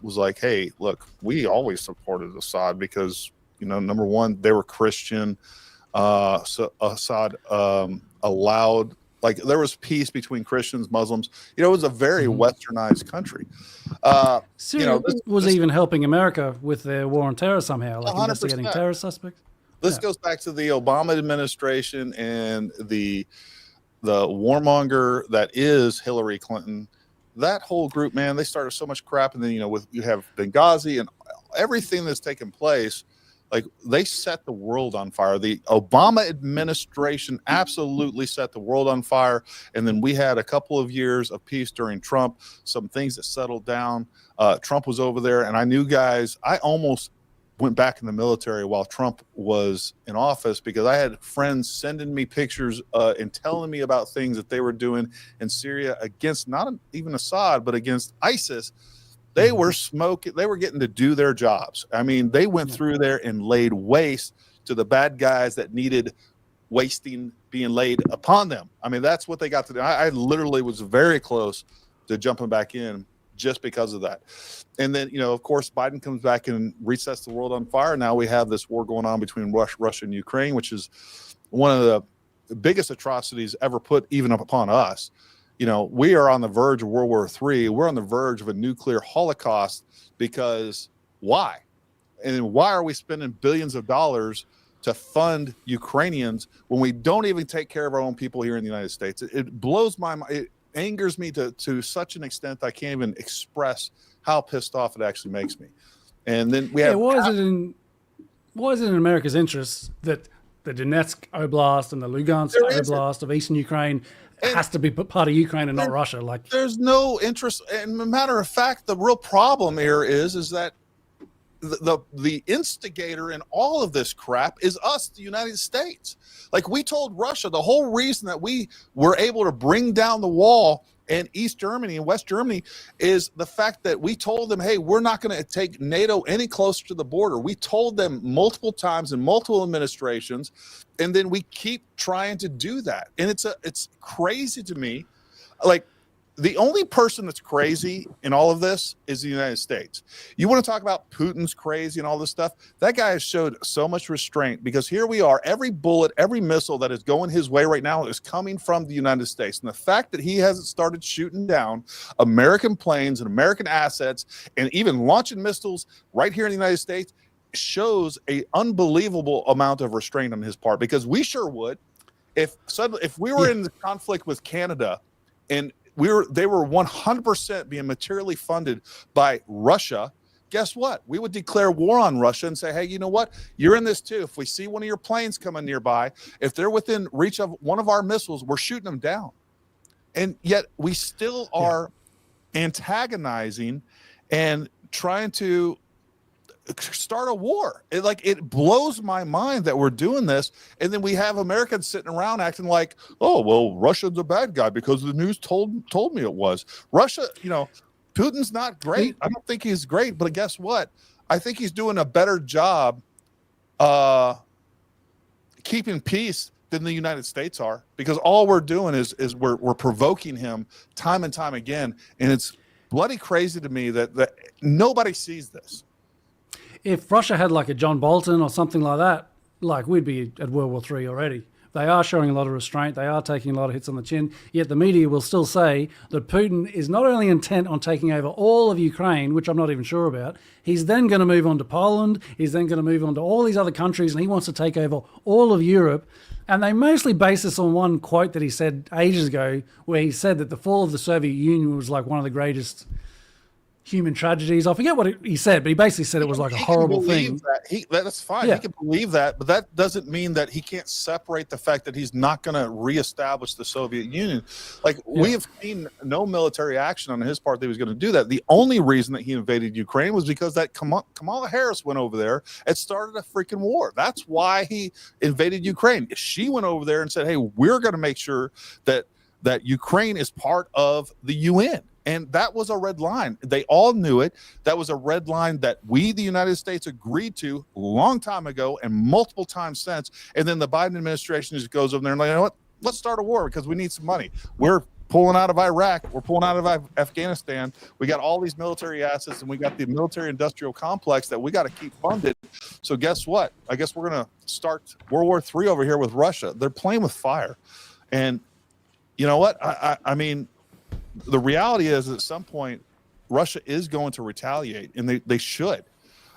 S1: was like, hey, look, we always supported Assad because, number one, they were Christian. So Assad allowed, like, there was peace between Christians, Muslims. It was a very westernized country.
S2: Syria was even helping America with their war on terror somehow, like 100%. Investigating terror suspects.
S1: This goes back to the Obama administration and the warmonger that is Hillary Clinton. That whole group, man, they started so much crap, and then you have Benghazi and everything that's taken place. Like, they set the world on fire. The Obama administration absolutely set the world on fire. And then we had a couple of years of peace during Trump, some things that settled down. Trump was over there, and I knew guys. I almost went back in the military while Trump was in office because I had friends sending me pictures and telling me about things that they were doing in Syria against not even Assad, but against ISIS. They were smoking. They were getting to do their jobs. I mean, they went through there and laid waste to the bad guys that needed wasting being laid upon them. I mean, that's what they got to do. I literally was very close to jumping back in just because of that. And then, of course, Biden comes back and resets the world on fire. Now we have this war going on between Russia and Ukraine, which is one of the biggest atrocities ever put even upon us. We are on the verge of World War III. We're on the verge of a nuclear holocaust because why? And why are we spending billions of dollars to fund Ukrainians when we don't even take care of our own people here in the United States? It blows my mind. It angers me to such an extent I can't even express how pissed off it actually makes me. And then we have...
S2: Why is it in America's interest that the Donetsk Oblast and the Lugansk Oblast of Eastern Ukraine has to be part of Ukraine and not Russia? Like,
S1: there's no interest. And a matter of fact, the real problem here is that the instigator in all of this crap is us, the United States. Like, we told Russia the whole reason that we were able to bring down the wall in East Germany and West Germany is the fact that we told them, hey, we're not going to take NATO any closer to the border. We told them multiple times in multiple administrations, and then we keep trying to do that. And it's crazy to me. Like, the only person that's crazy in all of this is the United States. You want to talk about Putin's crazy and all this stuff? That guy has showed so much restraint because here we are. Every bullet, every missile that is going his way right now is coming from the United States. And the fact that he hasn't started shooting down American planes and American assets and even launching missiles right here in the United States shows an unbelievable amount of restraint on his part, because we sure would. If we were in the conflict with Canada and they were 100% being materially funded by Russia, guess what? We would declare war on Russia and say, hey, you know what? You're in this too. If we see one of your planes coming nearby, if they're within reach of one of our missiles, we're shooting them down. And yet we still are antagonizing and trying to start a war. It blows my mind that we're doing this, and then we have Americans sitting around acting like, oh well, Russia's a bad guy because the news told me it was. Russia, Putin's not great. I don't think he's great, but guess what? I think he's doing a better job keeping peace than the United States are, because all we're doing is we're provoking him time and time again, and it's bloody crazy to me that nobody sees this.
S2: If Russia had like a John Bolton or something like that, like we'd be at World War III already. They are showing a lot of restraint. They are taking a lot of hits on the chin. Yet the media will still say that Putin is not only intent on taking over all of Ukraine, which I'm not even sure about, he's then going to move on to Poland. He's then going to move on to all these other countries, and he wants to take over all of Europe. And they mostly base this on one quote that he said ages ago, where he said that the fall of the Soviet Union was like one of the greatest human tragedies. I forget what he said, but he basically said it was like a horrible thing.
S1: That's fine.
S2: Yeah.
S1: He can believe that, but that doesn't mean that he can't separate the fact that he's not going to reestablish the Soviet Union. Like, we have seen no military action on his part that he was going to do that. The only reason that he invaded Ukraine was because that Kamala Harris went over there and started a freaking war. That's why he invaded Ukraine. She went over there and said, hey, we're going to make sure that Ukraine is part of the UN. And that was a red line. They all knew it. That was a red line that we, the United States, agreed to a long time ago and multiple times since. And then the Biden administration just goes over there and like, you know what? Let's start a war because we need some money. We're pulling out of Iraq. We're pulling out of Afghanistan. We got all these military assets, and we got the military industrial complex that we got to keep funded. So guess what? I guess we're going to start World War III over here with Russia. They're playing with fire. And you know what? I mean, the reality is at some point Russia is going to retaliate, and they should.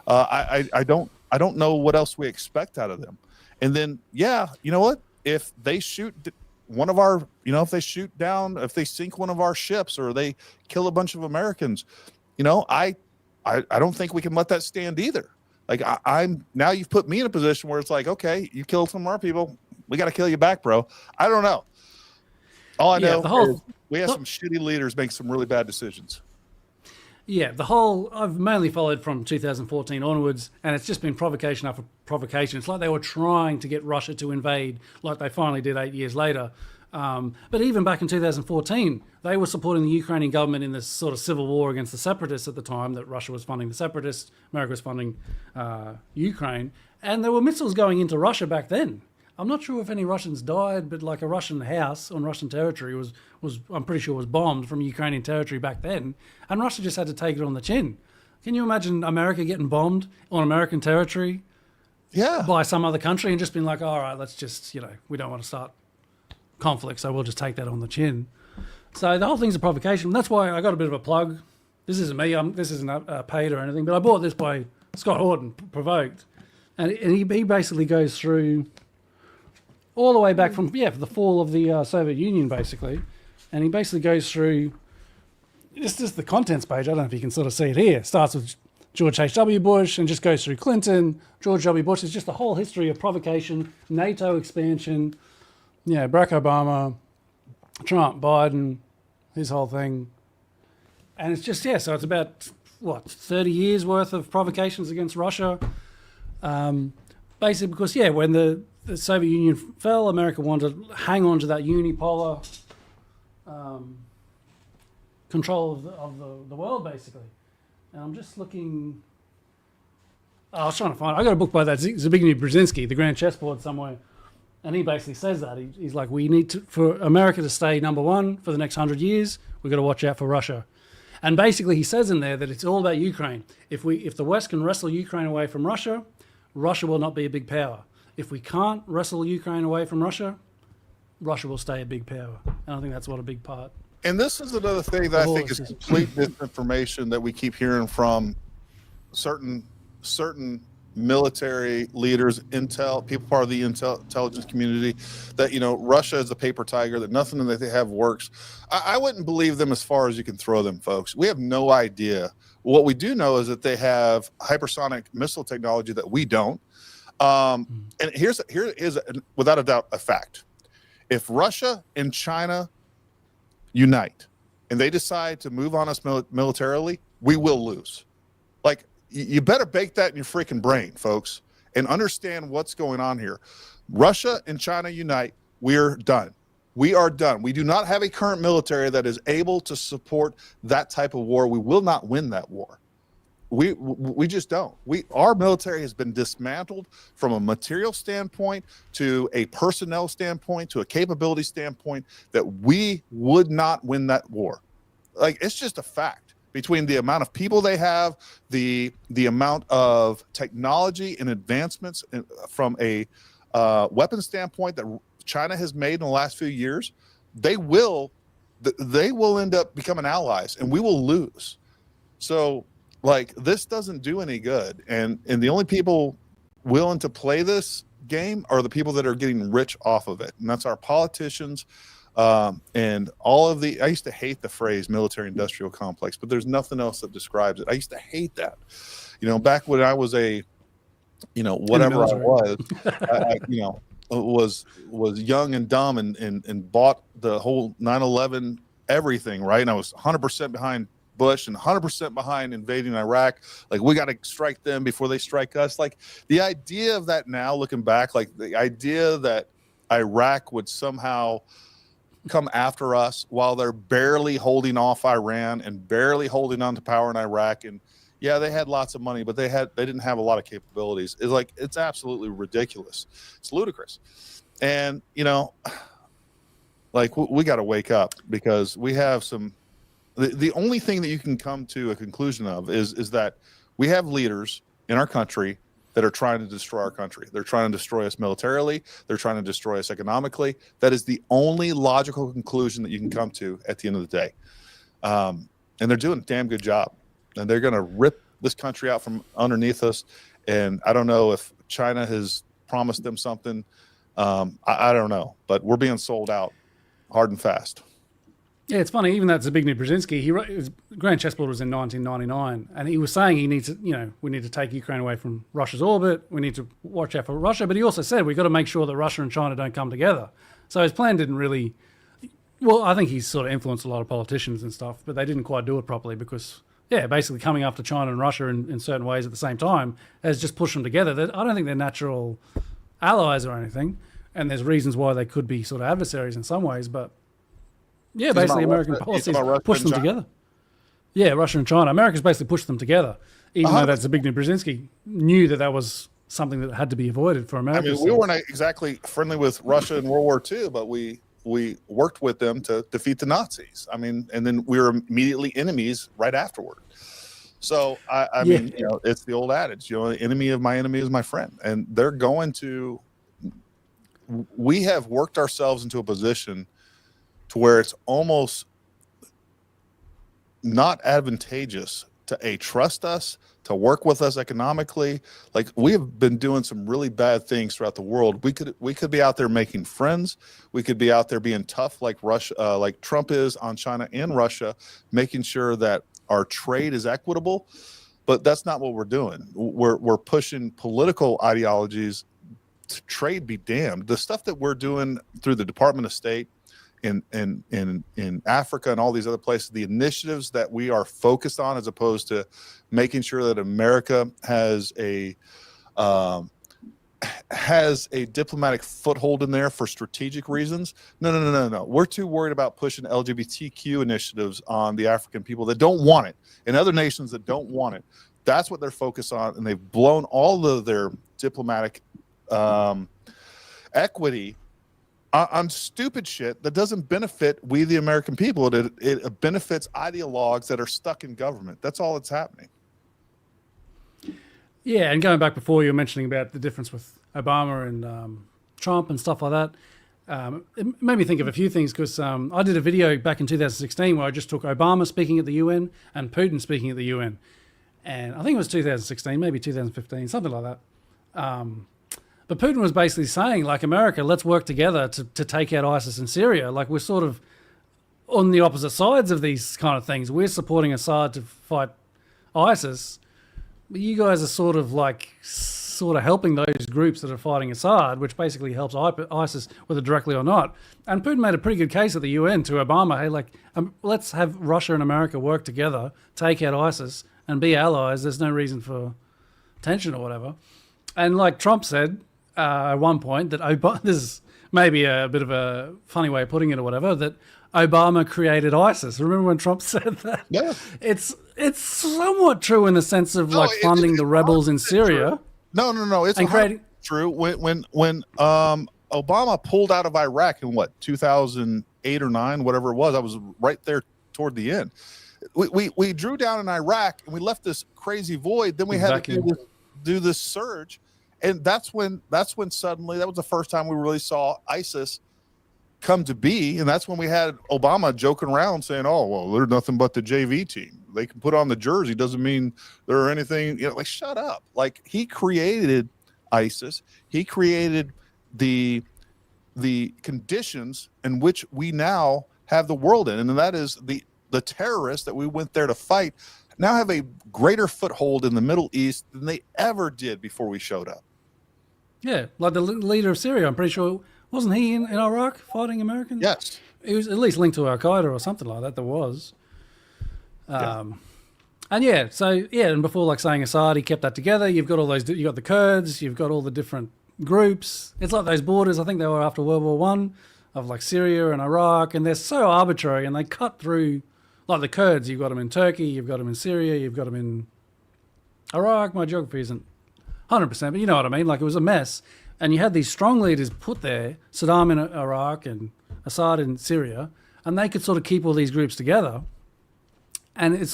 S1: I don't know what else we expect out of them. And then, yeah, you know what? If they shoot one of our, if they shoot down, if they sink one of our ships or they kill a bunch of Americans, I don't think we can let that stand either. Like I'm now, you've put me in a position where it's like, okay, you killed some of our people, we got to kill you back, bro. I don't know. All I know is we have some shitty leaders make some really bad decisions.
S2: Yeah, I've mainly followed from 2014 onwards, and it's just been provocation after provocation. It's like they were trying to get Russia to invade, like they finally did 8 years later. But even back in 2014, they were supporting the Ukrainian government in this sort of civil war against the separatists at the time, that Russia was funding the separatists, America was funding Ukraine, and there were missiles going into Russia back then. I'm not sure if any Russians died, but like a Russian house on Russian territory was I'm pretty sure was bombed from Ukrainian territory back then, and Russia just had to take it on the chin. Can you imagine America getting bombed on American territory by some other country and just being like, all right, let's just, we don't want to start conflict, so we'll just take that on the chin. So the whole thing's a provocation. That's why I got a bit of a plug. This isn't me. This isn't paid or anything, but I bought this by Scott Horton, Provoked. And he basically goes through all the way back from, the fall of the Soviet Union, basically. And he basically goes through, just the contents page, I don't know if you can sort of see it here. It starts with George H.W. Bush and just goes through Clinton, George W. Bush. It's just the whole history of provocation, NATO expansion, Barack Obama, Trump, Biden, his whole thing. And it's just, so it's about, 30 years worth of provocations against Russia. Basically because, when the Soviet Union fell, America wanted to hang on to that unipolar control of the world, basically. And I'm just looking. I was trying to find. I got a book by that Zbigniew Brzezinski, The Grand Chessboard, somewhere, and he basically says that he's like, we need to, for America to stay number one for the next 100 years, we've got to watch out for Russia. And basically, he says in there that it's all about Ukraine. If the West can wrestle Ukraine away from Russia, Russia will not be a big power. If we can't wrestle Ukraine away from Russia, Russia will stay a big power. And I think that's what a big part.
S1: And this is another thing that I think is complete disinformation that we keep hearing from certain military leaders, people part of the intelligence community, that Russia is a paper tiger, that nothing that they have works. I wouldn't believe them as far as you can throw them, folks. We have no idea. What we do know is that they have hypersonic missile technology that we don't. And here is without a doubt a fact. If Russia and China unite and they decide to move on us militarily, we will lose. Like, you better bake that in your freaking brain, folks, and understand what's going on here. Russia and China unite, we're done. We are done. We do not have a current military that is able to support that type of war. We will not win that war. We just don't. Our military has been dismantled from a material standpoint to a personnel standpoint to a capability standpoint that we would not win that war. Like, it's just a fact. Between the amount of people they have, the amount of technology and advancements from a weapon standpoint that China has made in the last few years, they will end up becoming allies, and we will lose. So, like, this doesn't do any good, and the only people willing to play this game are the people that are getting rich off of it, and that's our politicians. And all of I used to hate the phrase military industrial complex, but there's nothing else that describes it. I used to hate that, back when I was whatever I was, was young and dumb and bought the whole 9/11 everything, right? And I was 100% behind Bush and 100% behind invading Iraq. Like, we got to strike them before they strike us. Like, the idea of that now, looking back, like the idea that Iraq would somehow come after us while they're barely holding off Iran and barely holding on to power in Iraq. And yeah, they had lots of money, but they didn't have a lot of capabilities. It's absolutely ridiculous. It's ludicrous. And, like, we got to wake up, because we have the only thing that you can come to a conclusion of is that we have leaders in our country that are trying to destroy our country. They're trying to destroy us militarily. They're trying to destroy us economically. That is the only logical conclusion that you can come to at the end of the day. And they're doing a damn good job. And they're going to rip this country out from underneath us. And I don't know if China has promised them something. I don't know. But we're being sold out hard and fast.
S2: Yeah, it's funny. Even that Zbigniew Brzezinski, Grand Chessboard was in 1999, and he was saying we need to take Ukraine away from Russia's orbit. We need to watch out for Russia, but he also said we've got to make sure that Russia and China don't come together. So his plan didn't really. Well, I think he's sort of influenced a lot of politicians and stuff, but they didn't quite do it properly because, basically coming after China and Russia in certain ways at the same time has just pushed them together. I don't think they're natural allies or anything, and there's reasons why they could be sort of adversaries in some ways, but. Yeah, basically American policies push them together. Yeah, Russia and China. America's basically pushed them together, even though that Zbigniew Brzezinski knew that was something that had to be avoided for America.
S1: I mean, we weren't exactly friendly with Russia in World War II, but we worked with them to defeat the Nazis. I mean, and then we were immediately enemies right afterward. So, I mean, it's the old adage, the enemy of my enemy is my friend. And we have worked ourselves into a position to where it's almost not advantageous to trust us, to work with us economically. Like, we have been doing some really bad things throughout the world. We could be out there making friends. We could be out there being tough like Russia, like Trump is on China and Russia, making sure that our trade is equitable. But that's not what we're doing. We're pushing political ideologies. Trade be damned. The stuff that we're doing through the Department of State, in Africa and all these other places, the initiatives that we are focused on, as opposed to making sure that America has a diplomatic foothold in there for strategic reasons. No. We're too worried about pushing LGBTQ initiatives on the African people that don't want it, and other nations that don't want it. That's what they're focused on, and they've blown all of their diplomatic equity on stupid shit that doesn't benefit we, the American people. It benefits ideologues that are stuck in government. That's all that's happening.
S2: Yeah, and going back before, you were mentioning about the difference with Obama and Trump and stuff like that. It made me think of a few things, because I did a video back in 2016 where I just took Obama speaking at the UN and Putin speaking at the UN. And I think it was 2016, maybe 2015, something like that. But Putin was basically saying, like, America, let's work together to take out ISIS in Syria. Like, we're sort of on the opposite sides of these kind of things. We're supporting Assad to fight ISIS, but you guys are sort of helping those groups that are fighting Assad, which basically helps ISIS, whether directly or not. And Putin made a pretty good case at the UN to Obama, hey, let's have Russia and America work together, take out ISIS, and be allies. There's no reason for tension or whatever. And like Trump said, at one point, that maybe a bit of a funny way of putting it or whatever, that Obama created ISIS. Remember when Trump said that?
S1: Yeah.
S2: It's somewhat true in the sense of like funding the rebels in Syria.
S1: True. No. It's
S2: creating
S1: true. When Obama pulled out of Iraq in 2008 or 9, whatever it was, I was right there toward the end. We drew down in Iraq and we left this crazy void. Then we had to do this surge, and that's when suddenly that was the first time we really saw ISIS come to be, and that's when we had Obama joking around saying, "Oh, well, they're nothing but the JV team. They can put on the jersey, doesn't mean they're anything." Like, shut up! Like, he created ISIS. He created the conditions in which we now have the world in, and that is the terrorists that we went there to fight now have a greater foothold in the Middle East than they ever did before we showed up.
S2: Yeah, like the leader of Syria, I'm pretty sure, wasn't he in Iraq fighting Americans?
S1: Yes.
S2: He was at least linked to Al-Qaeda or something like that, there was. And and before, like saying Assad, he kept that together. You've got all those, you've got the Kurds, you've got all the different groups. It's like those borders, I think they were after World War One, of like Syria and Iraq, and they're so arbitrary, and they cut through. Like the Kurds, you've got them in Turkey, you've got them in Syria, you've got them in Iraq. My geography isn't 100%, but you know what I mean. Like, it was a mess. And you had these strong leaders put there, Saddam in Iraq and Assad in Syria, and they could sort of keep all these groups together. And it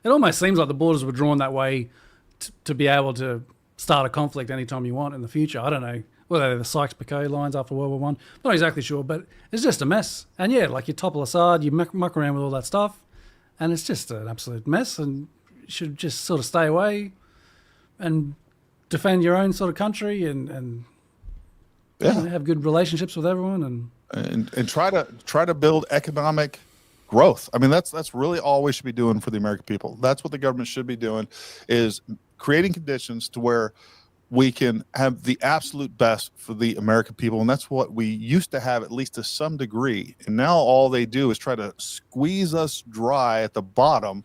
S2: almost seems like the borders were drawn that way to be able to start a conflict anytime you want in the future. I don't know whether they're the Sykes-Picot lines after World War One. Not exactly sure, but it's just a mess. And yeah, like you topple Assad, you muck around with all that stuff, and it's just an absolute mess, and you should just sort of stay away and defend your own sort of country and have good relationships with everyone
S1: and try to build economic growth. I mean, that's really all we should be doing for the American people. That's what the government should be doing, is creating conditions to where we can have the absolute best for the American people. And that's what we used to have, at least to some degree. And now all they do is try to squeeze us dry at the bottom,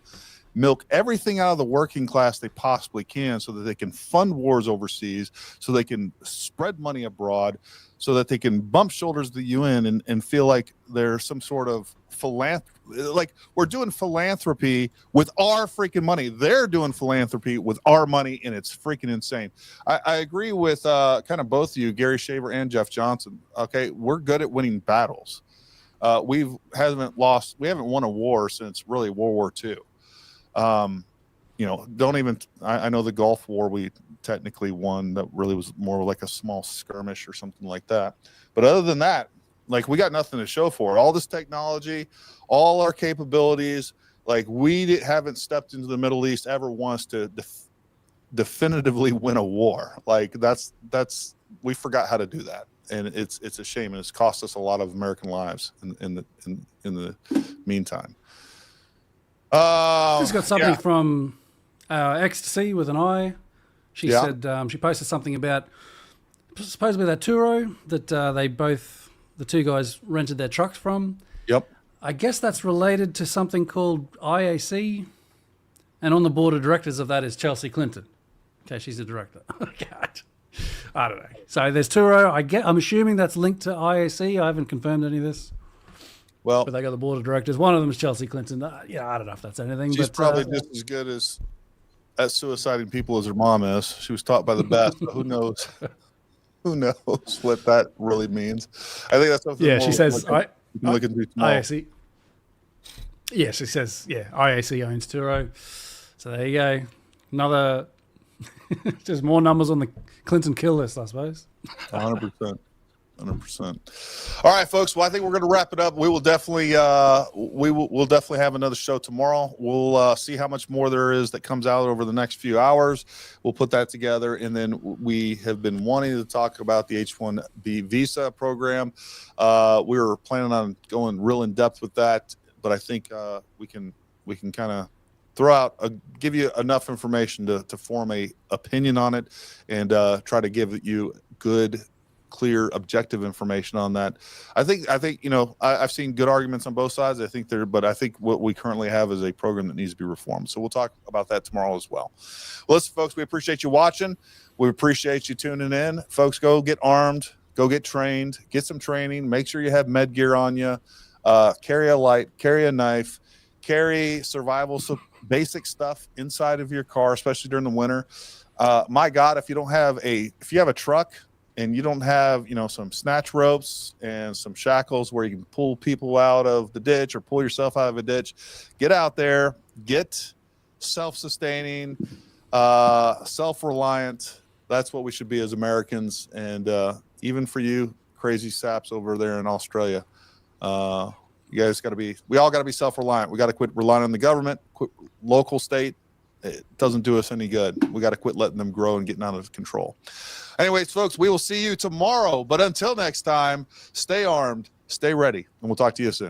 S1: milk everything out of the working class they possibly can so that they can fund wars overseas, so they can spread money abroad, so that they can bump shoulders to the UN and feel like they're some sort of like we're doing philanthropy with our freaking money. They're doing philanthropy with our money, and it's freaking insane. I agree with kind of both of you, Gary Shaver and Jeff Johnson. Okay, we're good at winning battles. We haven't won a war since really World War II. I know the Gulf War we technically won, that really was more like a small skirmish or something like that. But other than that, like, we got nothing to show for it. All this technology, all our capabilities, like, we haven't stepped into the Middle East ever once to definitively win a war. Like, we forgot how to do that, and it's a shame, and it's cost us a lot of American lives in the meantime.
S2: Just got something from Ecstasy with an I. She said she posted something about supposedly that Turo that the two guys rented their trucks from.
S1: Yep.
S2: I guess that's related to something called IAC, and on the board of directors of that is Chelsea Clinton. Okay, she's the director. God. I don't know. So there's Turo. I'm assuming that's linked to IAC. I haven't confirmed any of this.
S1: Well,
S2: but they got the board of directors. One of them is Chelsea Clinton. I don't know if that's anything.
S1: She's probably just as good at suiciding people as her mom is. She was taught by the best, but who knows? Who knows what that really means? I think that's something.
S2: Yeah, she says
S1: IAC.
S2: Yeah, she says IAC owns Turo. So there you go. Another, just more numbers on the Clinton kill list, I suppose.
S1: 100%. 100%. All right, folks. Well, I think we're going to wrap it up. We will definitely, we'll definitely have another show tomorrow. We'll see how much more there is that comes out over the next few hours. We'll put that together, and then we have been wanting to talk about the H-1B visa program. We were planning on going real in depth with that, but I think we can kind of give you enough information to form a opinion on it, and try to give you good, clear, objective information on that. I think I've seen good arguments on both sides. But I think what we currently have is a program that needs to be reformed. So we'll talk about that tomorrow as well. Listen, folks, we appreciate you watching. We appreciate you tuning in. Folks, go get armed. go get trained, get some training, make sure you have med gear on you, carry a light, carry a knife, carry survival, so basic stuff inside of your car, especially during the winter. My God, if you have a truck and you don't have, some snatch ropes and some shackles where you can pull people out of the ditch or pull yourself out of a ditch, get out there, get self-sustaining, self-reliant. That's what we should be as Americans. And even for you crazy saps over there in Australia, you guys we all got to be self-reliant. We got to quit relying on the government, quit local, state. It doesn't do us any good. We got to quit letting them grow and getting out of control. Anyways, folks, we will see you tomorrow. But until next time, stay armed, stay ready, and we'll talk to you soon.